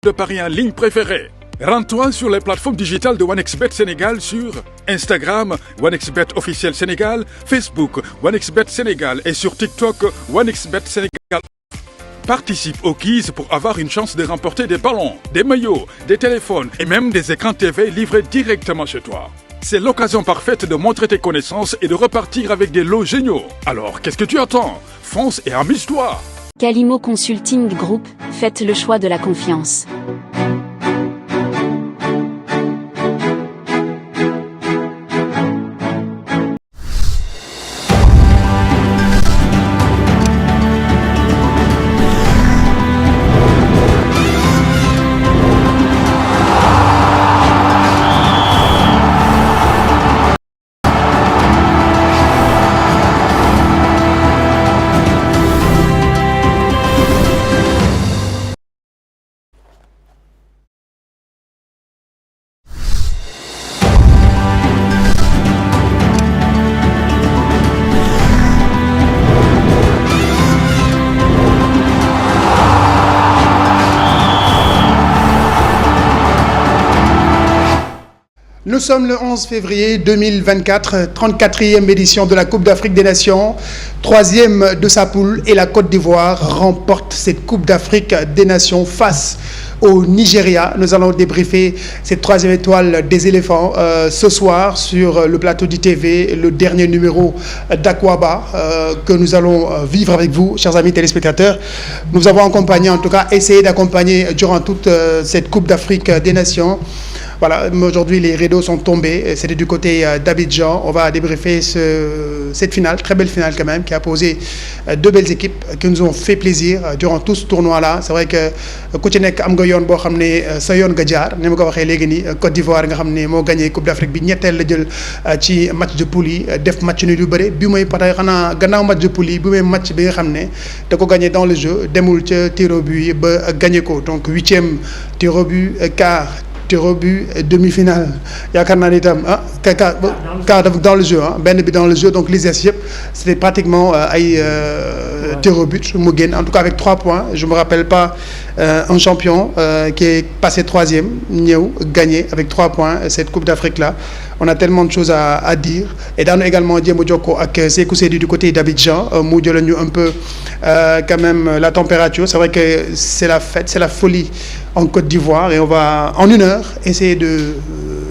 de paris en ligne préférés. Rends-toi sur les plateformes digitales de OneXBet Sénégal sur Instagram, OneXBet officiel Sénégal, Facebook, OneXBet Sénégal et sur TikTok, OneXBet Sénégal. Participe au quiz pour avoir une chance de remporter des ballons, des maillots, des téléphones et même des écrans TV livrés directement chez toi. C'est l'occasion parfaite de montrer tes connaissances et de repartir avec des lots géniaux. Alors, qu'est-ce que tu attends? Fonce et amuse-toi! Calimo Consulting Group, faites le choix de la confiance. Nous sommes le 11 février 2024, 34e édition de la Coupe d'Afrique des Nations, troisième de sa poule, et la Côte d'Ivoire remporte cette Coupe d'Afrique des Nations face au Nigeria. Nous allons débriefer cette troisième étoile des éléphants ce soir sur le plateau d'ITV, le dernier numéro d'Akwaba que nous allons vivre avec vous, chers amis téléspectateurs. Nous avons accompagné, en tout cas essayé d'accompagner durant toute cette Coupe d'Afrique des Nations. Voilà, aujourd'hui les rideaux sont tombés, c'était du côté d'Abidjan. On va débriefer cette finale, très belle finale quand même, qui a posé deux belles équipes qui nous ont fait plaisir durant tout ce tournoi-là. C'est vrai que ku ci nekk am nga yoon boo xam ne sa yoon nga jaar ni ma ko waxee léegi nii Côte d'Ivoire nga xam ne moo gagné Coupe d'Afrique bi ñetteel la jël ci match de poule yi def match nul yu bëri bi mooy peut-être xanaa gannaaw match de poule yi bi mooy match bi nga xam ne da ko gagné dans le jeu demul ca tir au but ba gagné ko donc 8e tir au but, quart tir au but, demi-finale yaakaar naa ni itam quart dans le jeu benn bi dans le jeu donc les yëpp c'était pratiquement ay tir au but mu génn en tout cas avec 3 points. Je me rappelle pas un champion qui est passé 3e ñëw gagné avec 3 points cette Coupe d'Afrique là. On a tellement de choses à dire et daanu également jéem a jokkoo ak Sékou Sédhi du côté d'Abidjan mu jël ñu un peu quand même la température. C'est vrai que c'est la fête, c'est la folie en Côte d'Ivoire et on va en une heure essayer de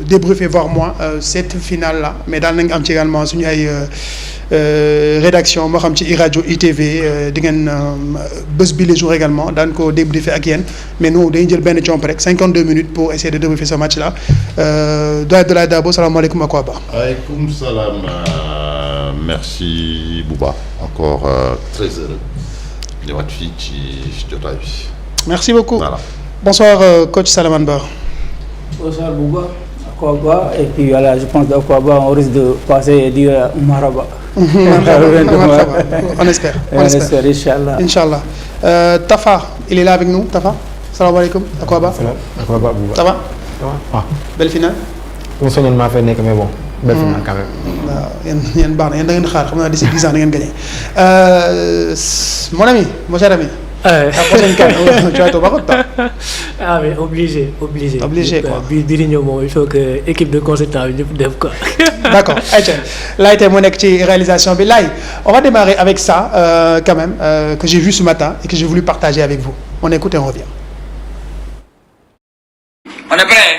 débriefer voir moi cette finale là mais daal nañ am ci également suñu ay rédaction moo xam ci iRadio ITV di ngeen bés bi les jours également daan ko débriefer ak yéen mais nous dañuy jël benn comp rek 52 minutes pour essayer de débriefer ce match là. Doyen Abdoulaye Dabo, salaamaaleykum Akwaba. Aleykum salaam, merci Bouba, encore très heureux ñëwaat fii ci jotaay bi. Merci beaucoup. Voilà. Bonsoir coach Salamane Ba. Bonsoir Bouba, Akwaba, et puis voilà, je pense d'Akwaba on risque de passer et dire Maraba. On espère. Inch'Allah. Inch'Allah. Tafa, il est là avec nous. Tafa, salaamaaleykum Akwaba. Akwaba Bouba. Ça va? Ça va. Ah. Belle finale. ñu soñoon maa fay nekk mais bon. belle finale quand même. waaw yéen baax na yéen da ngeen xaar xam naa d'ici 10 ans da ngeen gagné. Mon ami, mon cher ami. La prochaine CAN, tu vas être au Maroc, toi. Ah mais obligé quoi. Bii di ñëw moom il faut que équipe de consultants bi ñëpp def quoi. D'accord. Ayca Laye tey mu nekk ci réalisation bi Laye on va démarrer avec ça quand même que j'ai vu ce matin et que j'ai voulu partager avec vous. On écoute et on revient. On est prêt?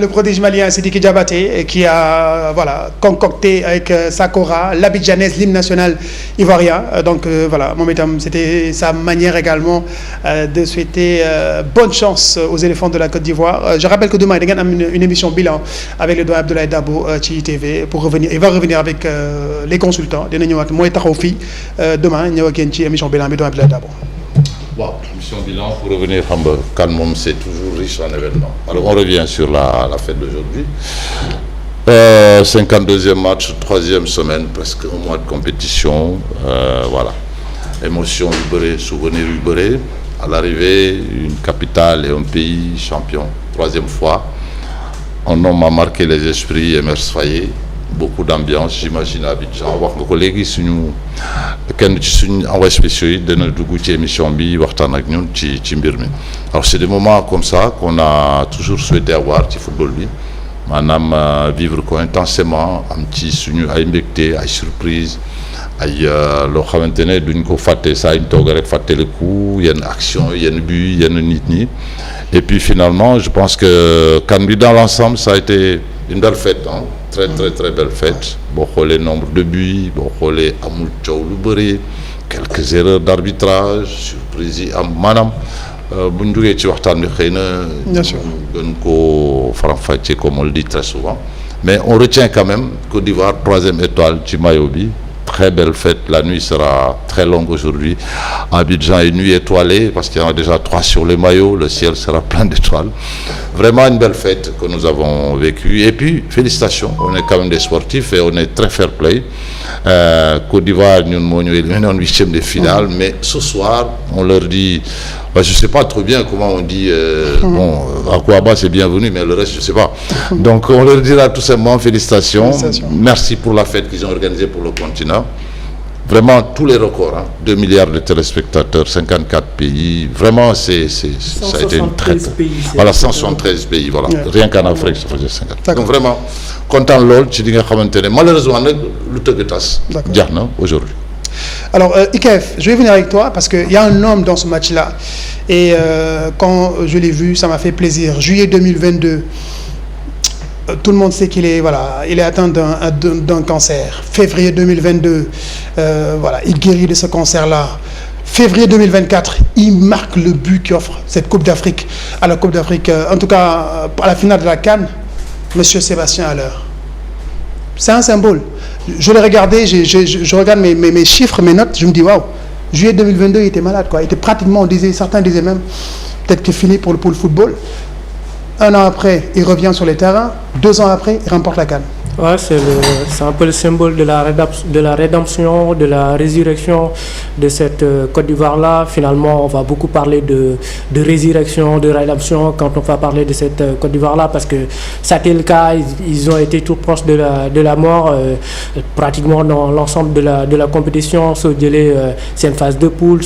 le prodige malien Sidiki Diabaté qui a concocté avec Sakora l'Abidjanaise l'hymne national ivoirien. Donc voilà, moom itam c'était sa manière également de souhaiter bonne chance aux éléphants de la Côte d'Ivoire. Je rappelle que demain da ngeen am une émission bilan avec le doyen Abdoulaye Dabo ci TV pour revenir. Il va revenir avec les consultants dina ñëwaat mooy taxaw fii demain ñëw ak yéen ci émission bilan bi doyen Abdoulaye Dabo. Bon, mission bilan, pour revenir, Calmom, c'est toujours riche en événements. Alors, on revient sur la fête d'aujourd'hui. 52e match, 3e semaine, presque un mois de compétition. Voilà. Émotion uberée, souvenir uberé. À l'arrivée, une capitale et un pays champion. 3e fois. Un homme a marqué les esprits, Emers Faye. Beaucoup d'ambiance, j'imagine, à Abidjan. Wax nga ko léegi suñu kenn ci suñu envoyé spéciaux yi dana dugg ci émission bi waxtaan ak ñun ci mbir mi. Alors c'est des moments comme ça qu'on a toujours souhaité avoir ci football bi maanaam vivre ko intensément am ci suñu ay mbégte ay surprise ay loo xamante ne duñ ko fàtte saa ñu toog rek fàttaliku yenn action yenn but yenn nit ñi et puis finalement je pense que CAN bi dans l'ensemble ça a été une belle fête hein. Très belle fête boo xoolee nombre de buts boo xoolee amul coow lu bëri quelques erreurs d'arbitrage surprise yi am maanaam bu ñu jógee ci waxtaan bi xëy na gën koo faram-fàccee comme on le dit très souvent mais on retient quand même Côte d'Ivoire 3e étoile ci maillot bi très belle fête la nuit sera très longue aujourd'hui Abidjan est nuit étoilée parce qu'il y en a déjà 3 sur les maillots le ciel sera plein d'étoiles vraiment une belle fête que nous avons vécue et puis félicitations on est quand même des sportifs et on est très fair play Côte d'Ivoire ñun moo ñu éliminé en 8e de finale mais ce soir on leur dit je sais pas trop bien comment on dit bon Akouaba c'est bienvenu mais le reste je sais pas donc on leur dira tout simplement félicitations merci pour la fête qu'ils ont organisée pour le continent vraiment tous les records 2 milliards de téléspectateurs 54 pays vraiment ça a été une très voilà 173 pays voilà rien qu'en Afrique ça faisait 50 donc vraiment content lool ci li nga xamante ne malheureusement nag lu tëgg tas jeex na aujourd'hui. Alors IKF, je vais venir avec toi parce qu'il y a un homme dans ce match-là et quand je l'ai vu, ça m'a fait plaisir. Juillet 2022, tout le monde sait qu'il est il est atteint d'un cancer. Février 2022, il guérit de ce cancer-là. Février 2024, il marque le but qui offre cette Coupe d'Afrique à la Coupe d'Afrique, en tout cas à la finale de la CAN, Monsieur Sébastien Haller. C'est un symbole. Je l'ai regardé, je regarde mes chiffres, mes notes, je me dis waouh, juillet 2022 il était malade quoi, il était pratiquement, certains disaient même peut-être qu'il finit pour le football. 1 an après, il revient sur les terrains, 2 ans après, il remporte la CAN. Ouais, c'est un peu le symbole de la rédemption, de la résurrection de cette Côte d'Ivoire-là. Finalement, on va beaucoup parler de résurrection, de rédemption quand on va parler de cette Côte d'Ivoire-là parce que ça a été le cas, ils ont été tout proches de la mort pratiquement dans l'ensemble de la compétition. C'est une phase de poule,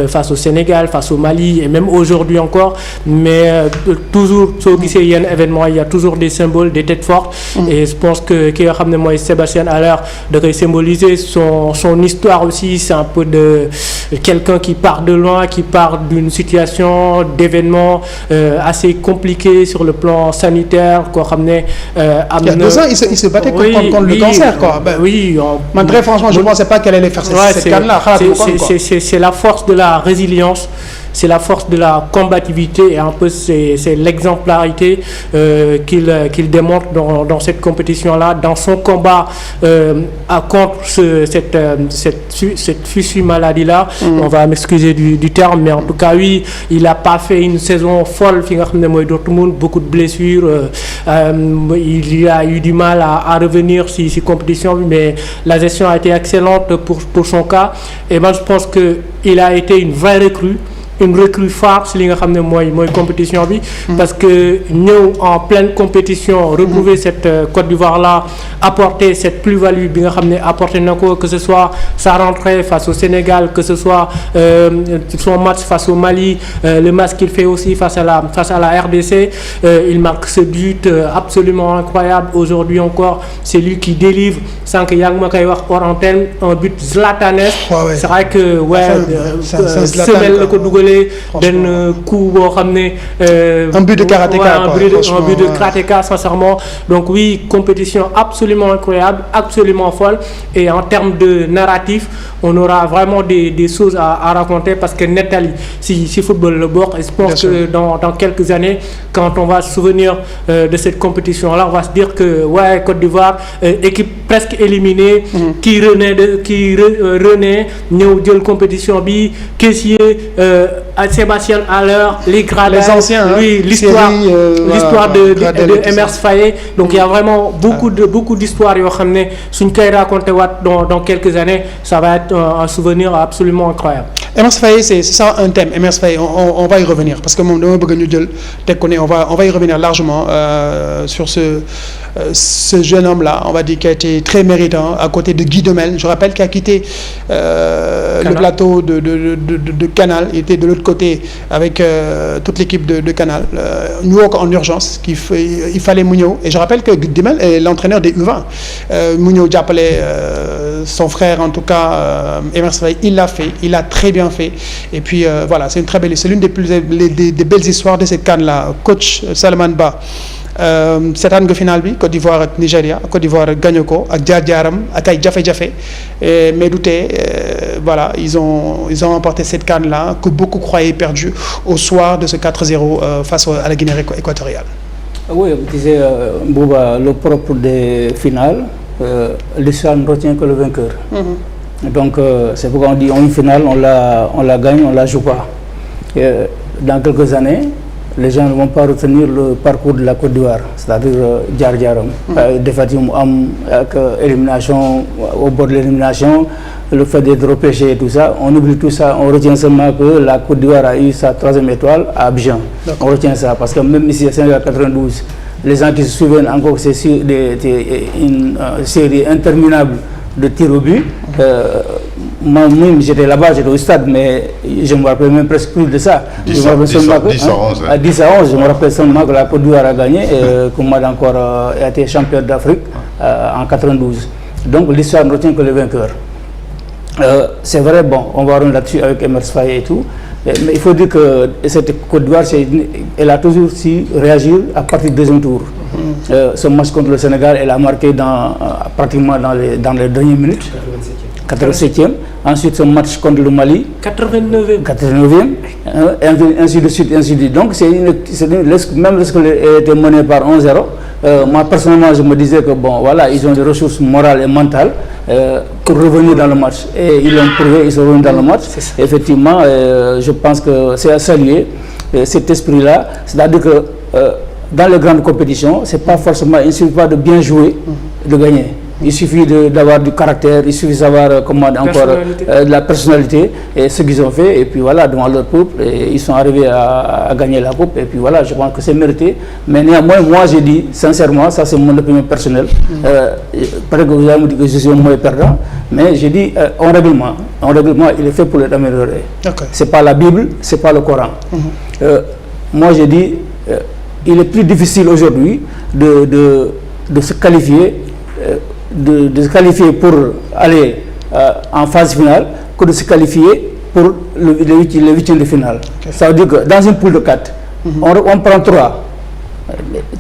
face au Sénégal, face au Mali et même aujourd'hui encore. Mais toujours, il y a un événement, il y a toujours des symboles, des têtes fortes. Et je pense que ki nga xam ne mooy Sébastien Haller da koy symboliser son histoire aussi c'est un peu de quelqu'un qui part de loin qui part d'une situation d'événement assez compliqué sur le plan sanitaire koo xam ne am na. Il y a 2 ans il se battait contre le cancer quoi. Oui. Très franchement je ne pensais pas qu'elle allait faire cette CAN-là. C'est la force de la résilience. C'est la force de la combativité et un peu c'est l'exemplarité qu'il démontre dans cette compétition-là, dans son combat contre cette fichue maladie-là. On va m'excuser du terme, mais en tout cas, oui, il n'a pas fait une saison folle. Beaucoup de blessures. Il a eu du mal à revenir sur compétition, mais la gestion a été excellente pour son cas. Et moi, je pense qu'il a été une vraie recrue. Une recrue phare si li nga xam ne mooy compétition bi parce que ñëw en pleine compétition retrouver cette Côte d'Ivoire là apporter cette plus-value bi nga xam ne apporté na ko que ce soit sa rentrée face au Sénégal que ce soit son match face au Mali le match qu'il fait aussi face à la RDC il marque ce but absolument incroyable aujourd'hui encore c'est lui qui délivre sans que yaa ngi ma koy wax hors antenne un but zlatanesque c'est vrai que semelle la ko dugal jëlee benn coup boo xam ne. un but de karatéka un but de karatéka sincèrement. Donc oui, compétition absolument incroyable, absolument folle, et en termes de narratif on aura vraiment des choses à raconter parce que nettali si football le bokk. Je pense que dans quelques années quand on va se souvenir de cette compétition là, on va se dire que ouais, Côte d'Ivoire équipe presque éliminée qui renaît ñëw jël compétition bi caissier Sébastien Haller, les Gradel, les anciens, oui, l'histoire de Emers Faé. Donc il y a vraiment beaucoup d'histoires yoo xam ne suñ koy raconter waat dans quelques années, ça va être un souvenir absolument incroyable. Emers Faé, c'est ça un thème. Emers Faé, on va y revenir parce que moom dama bëgg ñu jël teg ko ne on va y revenir largement sur ce jeune homme là, on va dire, qui a été très méritant à côté de Guy Demel. Je rappelle qu'il a quitté le plateau de Canal. Il était de l'autre côté avec toute l'équipe de Canal. Ñu woo ko en urgence il fallait mu ñëw, et je rappelle que Guy Demel est l'entraîneur des U20. Mu ñëw jàppale son frère, en tout cas Emers Faé. Il l'a fait, il a très bien fait, et puis voilà, c'est l'une des belles histoires de cette CAN là. Coach Salman Ba seetaan nga final bi Côte d'Ivoire ak Nigéria, Côte d'Ivoire gagné ko ak jaar-jaaram ak ay jafe-jafe, mais du tee voilà, ils ont remporté cette CAN là que beaucoup croyaient perdue au soir de ce 4-0 face à la Guinée équatoriale. Oui, vous disiez Bouba, le propre des finales, l'histoire ne retient que le vainqueur. Donc c'est pourquoi on dit une finale, on la gagne, on la joue pas. Dans quelques années, les gens ne vont pas retenir le parcours de la Côte d'Ivoire, c'est-à-dire jaar-jaaram, défaite yu mu am ak élimination, au bord de l'élimination, le fait d'être repêché et tout ça, on oublie tout ça, on retient seulement que la Côte d'Ivoire a eu sa 3e étoile à Abidjan. On retient ça parce que même ici à Sénégal 92, les gens qui se souviennent encore que c'est une série interminable de tirs au but. Moi-même, j'étais là-bas, j'étais au stade, mais je me rappelle même presque plus de ça. 10 à 11. À 10 à 11, je me rappelle seulement que la Côte d'Ivoire a gagné et que Mad encore a été champion d'Afrique en 92. Donc l'histoire ne retient que les vainqueurs. C'est vrai, bon, on va revenir là-dessus avec Emers Faé et tout, mais il faut dire que cette Côte d'Ivoire, elle a toujours su réagir à partir du deuxième tour. Ce match contre le Sénégal, elle a marqué pratiquement dans les dernières minutes. 87e. Ensuite, ce match contre le Mali. 89e. Ainsi de suite, ainsi de suite. Donc, même lorsqu'elle était menée par 1-0, moi, personnellement, je me disais que, bon, voilà, ils ont des ressources morales et mentales pour revenir dans le match. Et ils l'ont prouvé, ils sont revenus dans le match. Effectivement, je pense que c'est à saluer cet esprit-là. C'est-à-dire que dans les grandes compétitions, c'est pas forcément, il ne suffit pas de bien jouer, de gagner. Il suffit d'avoir du caractère, il suffit d'avoir de la personnalité, et ce qu'ils ont fait, et puis voilà, devant leur peuple, et ils sont arrivés à gagner la coupe, et puis voilà, je pense que c'est mérité. Mais néanmoins, moi j'ai dit, sincèrement, ça c'est mon opinion personnelle, peut-être que vous allez me dire que je suis un mauvais perdant, mais j'ai dit, un règlement, il est fait pour être amélioré. C'est pas la Bible, c'est pas le Coran. Moi j'ai dit, il est plus difficile aujourd'hui de se qualifier, de se qualifier pour aller en phase finale que de se qualifier pour le huitième de finale. Ça veut dire que dans une poule de 4, on prend 3.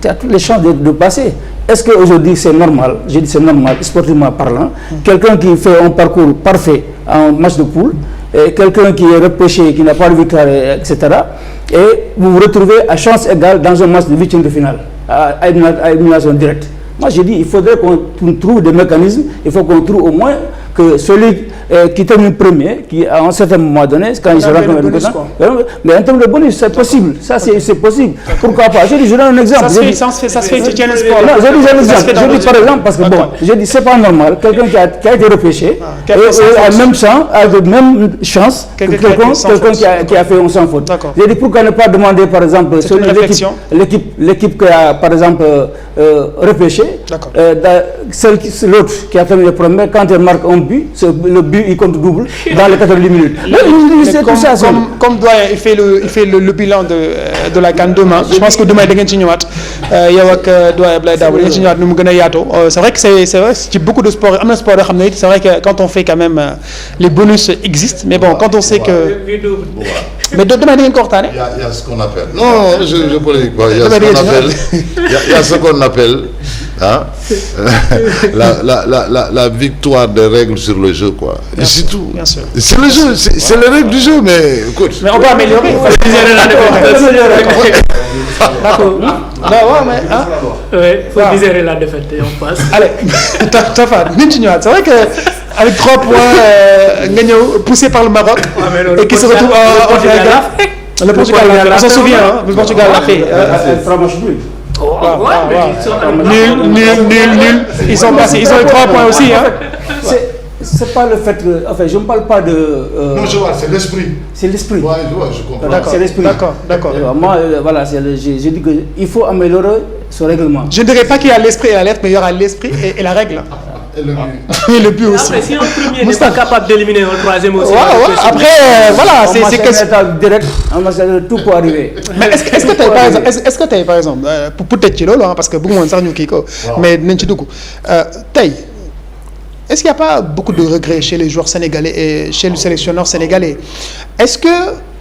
Tu as toutes les chances de passer. Est-ce qu'aujourd'hui c'est normal, j'ai dit c'est normal, sportivement parlant, quelqu'un qui fait un parcours parfait en match de poule, et quelqu'un qui est repêché, qui n'a pas de victoire, etc., et vous vous retrouvez à chance égale dans un match de huitième de finale, à élimination directe. Moi, j'ai dit, il faudrait qu'on trouve des mécanismes, il faut qu'on trouve au moins que celui qui termine premier, qui à un certain moment donné, quand il sera mais en termes de bonus, c'est possible. Ça, c'est possible. Pourquoi pas? Je donne un exemple. Ça se fait, tu tiens le sport. Non, je dis un exemple. Je dis par exemple, parce que bon, je dis, c'est pas normal. Quelqu'un qui a été repêché, a la même chance que quelqu'un qui a fait un sans faute. Je dis, pourquoi ne pas demander, par exemple, l'équipe qui a, par exemple, repêché, l'autre qui a terminé le premier, quand elle marque un but, le but but, il compte double dans les 90 minutes. C'est tout ça. Comme doyen, il fait le bilan de la CAN demain. Je pense que demain, da ngeen ci ñëwaat yow ak doyen Abdoulaye Dabo da ngeen ci ñëwaat nu mu gën a yaatoo. C'est vrai que c'est vrai ci beaucoup de sports am na sport yoo xam ne c'est vrai que quand on fait quand même les bonus existent, mais bon quand on sait que mais demain da ngeen ko waxtaane. Il y a ce qu'on appelle. Non, je polémique pas. Il y a ce qu'on appelle hein, la victoire des règles sur le jeu, quoi. C'est tout. Bien sûr. C'est le jeu, c'est les règles du jeu, mais écoute. Mais on peut améliorer. D'accord. Mais hein. Ouais, faut digérer la défaite et on passe. Allez, Tafa, c'est vrai que avec 3 points, Ngagno poussé par le Maroc et qui se retrouve en finale. Le Portugal, on s'en souvient, hein, le Portugal l'a fait. Nul. Ils sont passés, ils ont eu 3 points aussi. Hein. C'est pas le fait que, enfin, je ne parle pas de. Non, je vois, c'est l'esprit. C'est l'esprit. Ouais, je comprends. D'accord, c'est l'esprit. D'accord. Moi, voilà, je dis qu'il faut améliorer ce règlement. Je ne dirais pas qu'il y a l'esprit et la lettre, mais il y aura l'esprit et la règle. Et le but. Et le but aussi. Après, si un premier n'est pas capable d'éliminer un troisième aussi. Après, voilà, c'est que direct. Tout peut arriver. Mais est-ce que tu as par exemple, pour tëj ci loolu parce que bëgguma woon sax ñu kii ko mais dinañ ci dugg tey est-ce qu'il n'y a pas beaucoup de regrets chez les joueurs sénégalais et chez le sélectionneur sénégalais? Est-ce que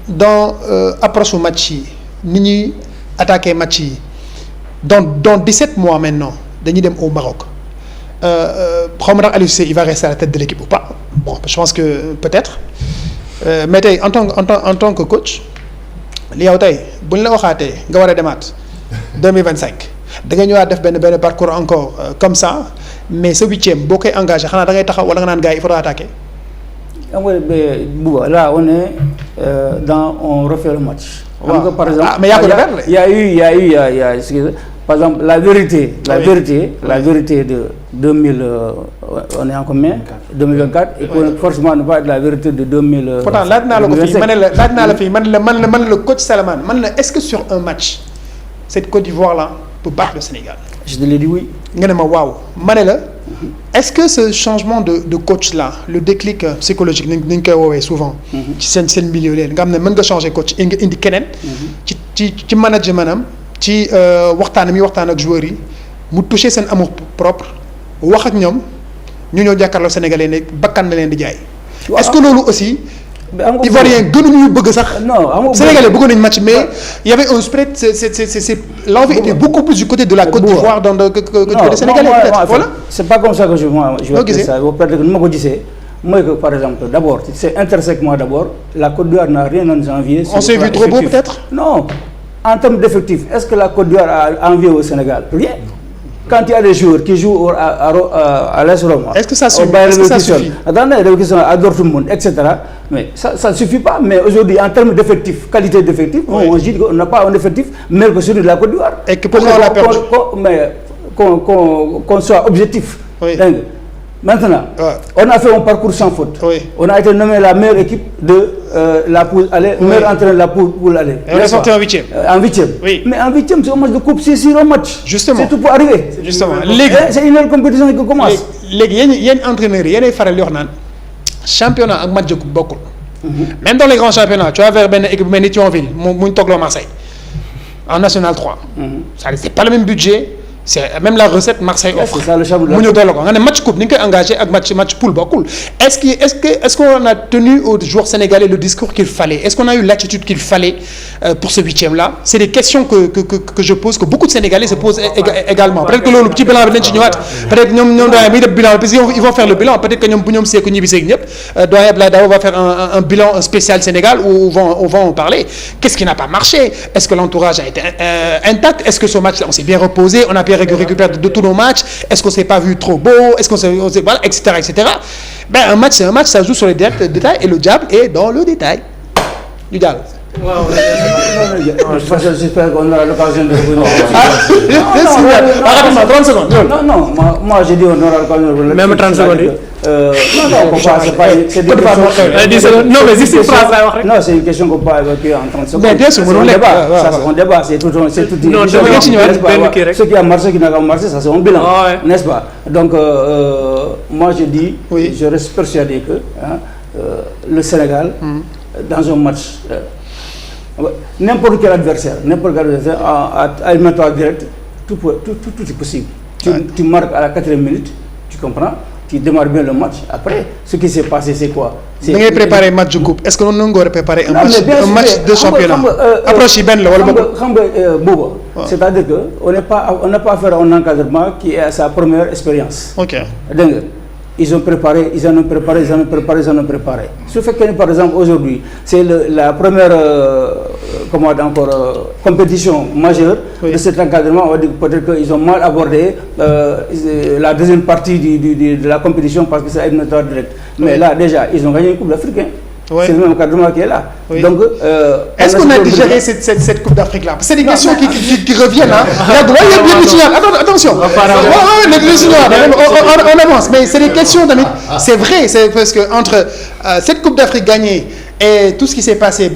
dans approche au match yi ni ñuy attaquer match yi dans 17 mois maintenant dañuy dem au Maroc xaw ma ndax Aliou Cissé il va rester à la tête de l'équipe ou pas? Bon, je pense que peut-être mais tey en tant que coach li yow tey bu ñu la waxaatee nga war a demaat 2025 da nga ñëwaat def benn parcours encore comme ça mais ce 8e boo koy engagé xanaa da ngay taxaw wala nga naan gars yi il faudra attaquer. Là on est on refait le match. waaw par exemple mais il y a eu par exemple la vérité de 2000 on est en combien 2024 et forcément ne pas être la vérité de 2000. pourtant laaj naa la ko fii man la coach Salamane man la est-ce que sur un match cette Côte d'Ivoire là peut battre le Sénégal? Je te l'ai dit oui. nga ne ma waaw ma ne la est-ce que ce changement de coach là le déclic psychologique ni ñu koy woowee souvent. ci seen milieu leen nga xam ne mën nga changer coach nga indi keneen. ci management am ci waxtaan ak joueurs yi mu toucher seen amour propre wax ak ñoom ñu ñëw jàkkaarloo Sénégalais ne bakkan na leen di jaay. est-ce que loolu aussi. Ivoirien gënuñu bëgg sax. Non Sénégalais bëggoon nañu match mais il y avait un spread c'est l'envie était beaucoup plus du côté de la Côte d'Ivoire que du côté sénégalais peut-être voilà. C'est pas comme ça que je vois ça. Peut-être que nu ma ko gisee mooy que par exemple d'abord c'est intrinsèquement d'abord la Côte d'Ivoire n'a rien à nous envier. On s'est vu trop beau peut-être. Non, en termes d'effectifs est-ce que la Côte d'Ivoire a envié au Sénégal? Rien. Quand il y a des joueurs qui jouent à l'AS Roma, est-ce que ça suffit? Attendez, à Dortmund, etc. Mais ça ne suffit pas. Mais aujourd'hui, en termes d'effectifs, qualité d'effectifs, on dit qu'on n'a pas un effectif meilleur que celui de la Côte d'Ivoire. Et que pourquoi on l'a perdu? Mais qu'on soit objectif. Oui. Maintenant, on a fait un parcours sans faute. Oui. On a été nommé la meilleure équipe de la poule aller, meilleur entraîneur de la poule aller. Et on est sorti en 8e. En 8e. Oui. Mais en 8e, c'est un match de coupe, c'est sur un match. Justement. C'est tout pour arriver. Justement. C'est une nouvelle compétition qui commence. léegi yéen entraîneurs yi yéenay faral di wax naan championnat ak match de coupe bokkul. Même dans les grands championnats tu vas vers benn équipe bu mel ni Thionville mu ñu toogloo Marseille en National 3. C'est pas le même budget. C'est même la recette Marseille offre. C'est ça le championnat. mu ñëw doole ko nga ne match coupe ni nga koy engagé ak match poule bokkul. Est-ce qu'on a tenu aux joueurs sénégalais le discours qu'il fallait? Est-ce qu'on a eu l'attitude qu'il fallait pour ce 8e là? C'est des questions que je pose, que beaucoup de Sénégalais se posent également. Peut-être que loolu ci bilan bi dañ ci ñëwaat. Peut-être ñoom doyen mi def bilan parce qu'ils vont faire le bilan. Peut-être que ñoom bu ñoom seeku ñibbi seeg ñëpp doyen Abdoulaye Dabo va faire un bilan spécial Sénégal où on va en parler. Qu'est-ce qui n'a pas marché? Est-ce que l'entourage a été intact? Est-ce que ce match là on s'est bien reposé? On a bien récupérer de tous nos matchs? Est-ce qu'on s'est pas vu trop beau? Est-ce qu'on s'est voilà, etc. Ben un match c'est un match, ça joue sur les détails et le diable est dans le détail. Du diable. J'espère qu'on aura l'occasion de revenir. Rapidement, 30 secondes. Non, moi j'ai dit on aura l'occasion de revenir. Même 30 secondes. Non, mais juste une phrase. Non, c'est une question qu'on peut pas évacuer en 30 secondes. Mais bien sûr, on débat, c'est tout. Ce qui a marché, qui n'a pas marché, ça c'est un bilan, n'est-ce pas? Donc, moi je dis, je reste persuadé que le Sénégal, dans un match, n'importe quel adversaire, à éliminatoire direct, tout est possible. Tu marques à la 4e minute, tu comprends? Tu démarres bien le match. Après, ce qui s'est passé, c'est quoi? Vous avez préparé un match de coupe. Est-ce que nous avons préparé un match de championnat? Approche Ben là, c'est-à-dire qu'on n'a pas affaire à un encadrement qui est à sa première expérience. Ok. Donc, ils ont préparé, ils en ont préparé. Ce fait que, par exemple, aujourd'hui, c'est la première compétition majeure de cet encadrement. On va dire peut-être qu'ils ont mal abordé la deuxième partie de la compétition parce que c'est éliminatoire direct. Mais là, déjà, ils ont gagné une Coupe d'Afrique. C'est le même encadrement qui est là. Donc, est-ce qu'on a digéré cette Coupe d'Afrique là? C'est des questions qui reviennent. Attention. On avance. Mais c'est des questions, c'est vrai. C'est parce que entre cette Coupe d'Afrique gagnée et tout ce qui s'est passé,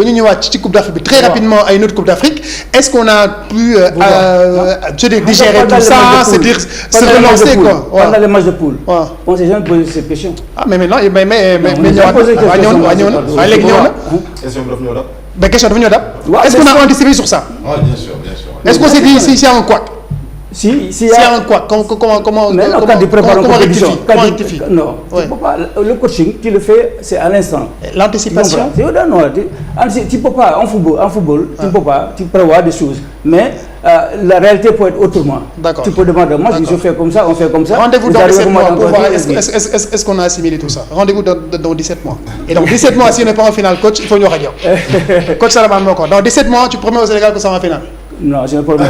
Coupe d'Afrique très rapidement à une autre Coupe d'Afrique, est-ce qu'on a pu digérer tout ça, c'est-à-dire se relancer quoi? On a les matchs de poule. On ne s'est jamais posé cette question. Ah mais maintenant, question est-ce qu'on a anticipé sur ça? Bien sûr. Est-ce qu'on s'est dit s'il y a un quoi? S'il y a un quoi? Comment rectifier? Non, le coaching, tu le fais, c'est à l'instant. L'anticipation? Tu ne peux pas, en football, tu prévois des choses. Mais la réalité peut être autrement. Tu peux demander, moi je fais comme ça, on fait comme ça. Rendez-vous dans 17 mois pour voir est-ce qu'on a assimilé tout ça. Rendez-vous dans 17 mois. Et dans 17 mois, si on n'est pas en finale, coach, il faut nous radio. Coach Salaman Moko. Dans 17 mois, tu promets au Sénégal que ça va en finale. Non, je ne peux pas.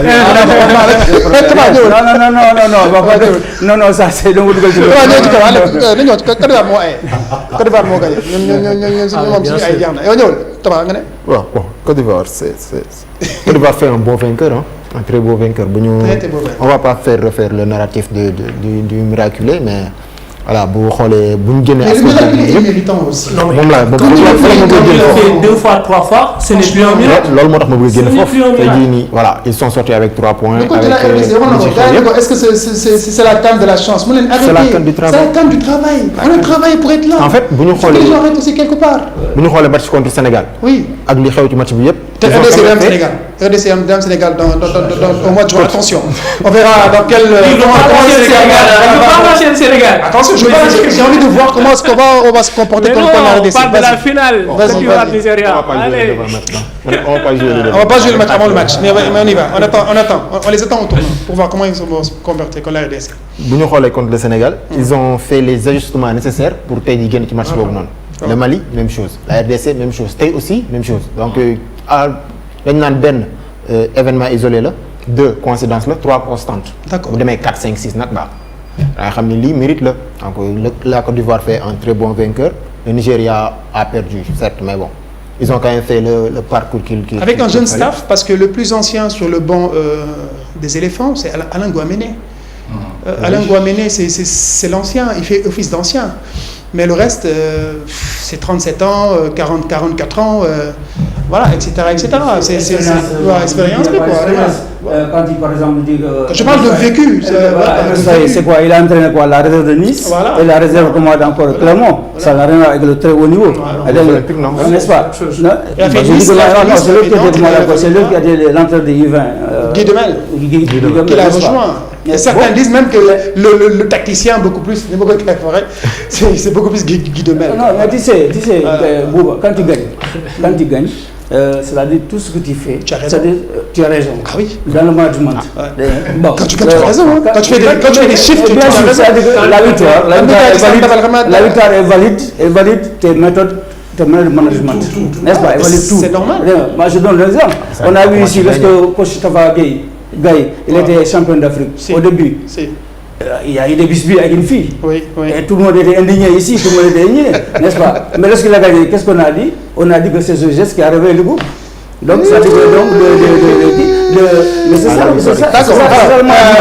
Non, ça c'est donc Côte d'Ivoire, Côte d'Ivoire fait un bon vainqueur, un très beau vainqueur. On ne va pas refaire le narratif du miraculé, mais voilà, bu xoolee bu ñu génnee aspect aussi. moom la deux fois, 3 fois, ce n'est plus un miracle. loolu moo tax ma bëgg génne foofu tey jii nii voilà, ils sont sortis avec 3 points. Est-ce que c'est la canne de la chance? C'est la canne du travail. C'est la canne du travail. On a travaillé pour être là. En fait bu ñu xoolee les gens arrêtent aussi quelque part. bu ñu xoolee match contre Sénégal. Oui. ak li xew ci match bi yëpp. RDC Dame Sénégal au mois de juin. Attention. On verra dans quel. Attention, j'ai envie de voir comment on va se comporter contre la RDC. On parle de la finale. On va pas jouer le match avant le match. Mais on y va. On attend. On les attend au tournoi pour voir comment ils vont se comporter contre la RDC. bu ñu xoolee contre le Sénégal. Ils ont fait les ajustements nécessaires pour tey jii génn ci match boobu noonu. Le Mali, même chose. La RDC, même chose. Tey aussi, même chose. Donc, dañ naan benn événement isolé la, 2 coïncidences la, 3 constantes. D'accord. bu demee 4 5 6 nag baax nga xam ne lii mérite la. Donc la Côte d'Ivoire fait un très bon vainqueur. Le Nigeria a perdu, certes, mais bon. Ils ont quand même fait le parcours qu'il avec un jeune staff, parce que le plus ancien sur le banc des éléphants, c'est Alain Guaméné. Alain Guaméné, c'est l'ancien, il fait office d'ancien. Mais le reste, c'est 37 ans, 44 ans, voilà, etc. C'est expérience. Quand il, par exemple, dit que... Je parle de vécu. C'est quoi? Il a entraîné quoi? La réserve de Nice et la réserve encore Clermont. Ça n'a rien à voir avec le très haut niveau. N'est-ce pas? C'est lui qui a été l'entraîneur de U20. Guy Demel. Qui l'a rejoint. Et certains disent même que le tacticien beaucoup plus, c'est beaucoup plus Guy Demel. Non, mais tu sais, Bouba, quand tu gagnes, c'est-à-dire tout ce que tu fais, tu as raison. Ah oui. Dans le management. Bon, quand tu as raison, quand tu fais des chiffres, tu as raison. La victoire est valide, tes méthodes, tes moyens de management. N'est-ce pas? Elle valide tout. C'est normal. Moi, je donne l'exemple. On a vu ici, lorsque coach Tafa Gueye, il était champion d'Afrique. Au début. Il y a eu des bisbis avec une fille. Oui. Et tout le monde était indigné ici, tout le monde était indigné, n'est-ce pas? Mais lorsqu'il a gagné, qu'est-ce qu'on a dit? On a dit que c'est ce geste qui a réveillé le groupe. Donc ça veut dire donc c'est ça. D'accord.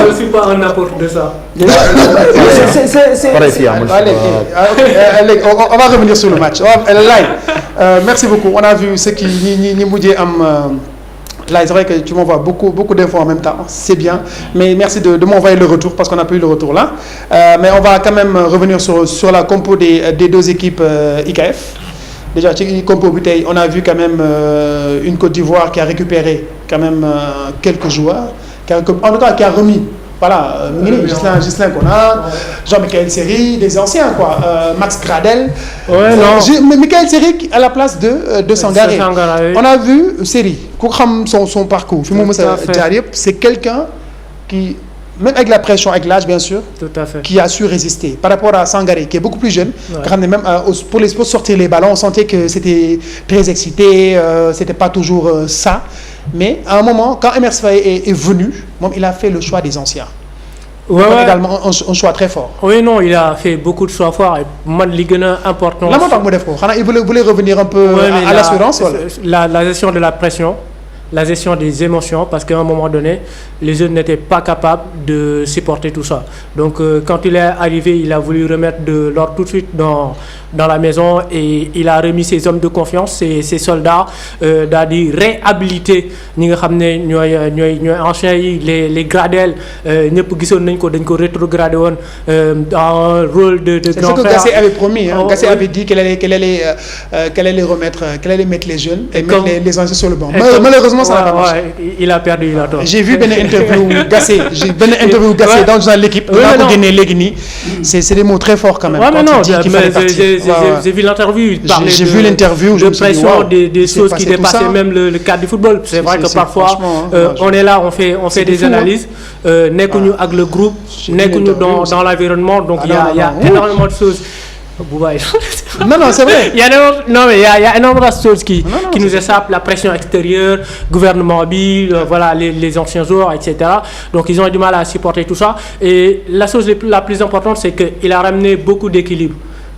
Je ne suis pas un apport de ça. Allez, on va revenir sur le match. Merci beaucoup. On a vu ce qui ni mujjee am. Là, c'est vrai que tu m'envoies beaucoup d'infos en même temps. C'est bien. Mais merci de m'envoyer le retour parce qu'on n'a pas eu le retour là. Mais on va quand même revenir sur la compo des deux équipes IKF. Déjà, compo bouteille, on a vu quand même une Côte d'Ivoire qui a récupéré quand même quelques joueurs. En tout cas, qui a remis. Voilà, Ghislain qu'on a, Jean-Michel Seri, des anciens quoi, Max Gradel. Ouais, non. Michael Seri à la place de Sangaré. On a vu Seri, son parcours. C'est quelqu'un qui, même avec la pression, avec l'âge bien sûr, tout à fait, qui a su résister. Par rapport à Sangaré, qui est beaucoup plus jeune, ouais. Même pour sortir les ballons, on sentait que c'était très excité, c'était pas toujours ça. Mais à un moment, quand Emerse Faé est venu, il a fait le choix des anciens. Ouais. Également un choix très fort. Oui, non, il a fait beaucoup de choix forts. Et moi, ce qui est important... Il voulait revenir un peu à l'assurance. La gestion de la pression, la gestion des émotions, parce qu'à un moment donné, les jeunes n'étaient pas capables de supporter tout ça. Donc, quand il est arrivé, il a voulu remettre de l'ordre tout de suite dans la maison et il a remis ses hommes de confiance, ses soldats, d'aller réhabiliter ñi nga xam ne ñooy anciens yi les Gradel ñëpp gisoon nañ ko dañ ko rétrogradé woon dans un rôle de grand frère. C'est ce que Gassé avait promis. Gassé avait dit qu'elle allait mettre les jeunes et mettre les anciens sur le banc. Malheureusement, ça n'a pas marché. Il a perdu, il a tort. J'ai vu une interview Gassé dans l'équipe. C'est des mots très forts quand même. Ouais, mais non, j'ai vu l'interview. J'ai vu l'interview. De pression, des choses qui dépassaient même le cadre du football. C'est vrai que parfois, on est là, on fait des analyses. Nekkuñu avec le groupe, nekkuñu dans l'environnement. Donc il y a énormément de choses. Non, c'est vrai. Il y a énormément de choses qui nous échappent, la pression extérieure, gouvernement voilà, les anciens joueurs, etc. Donc ils ont du mal à supporter tout ça. Et la chose la plus importante, c'est qu'il a ramené beaucoup d'équilibre,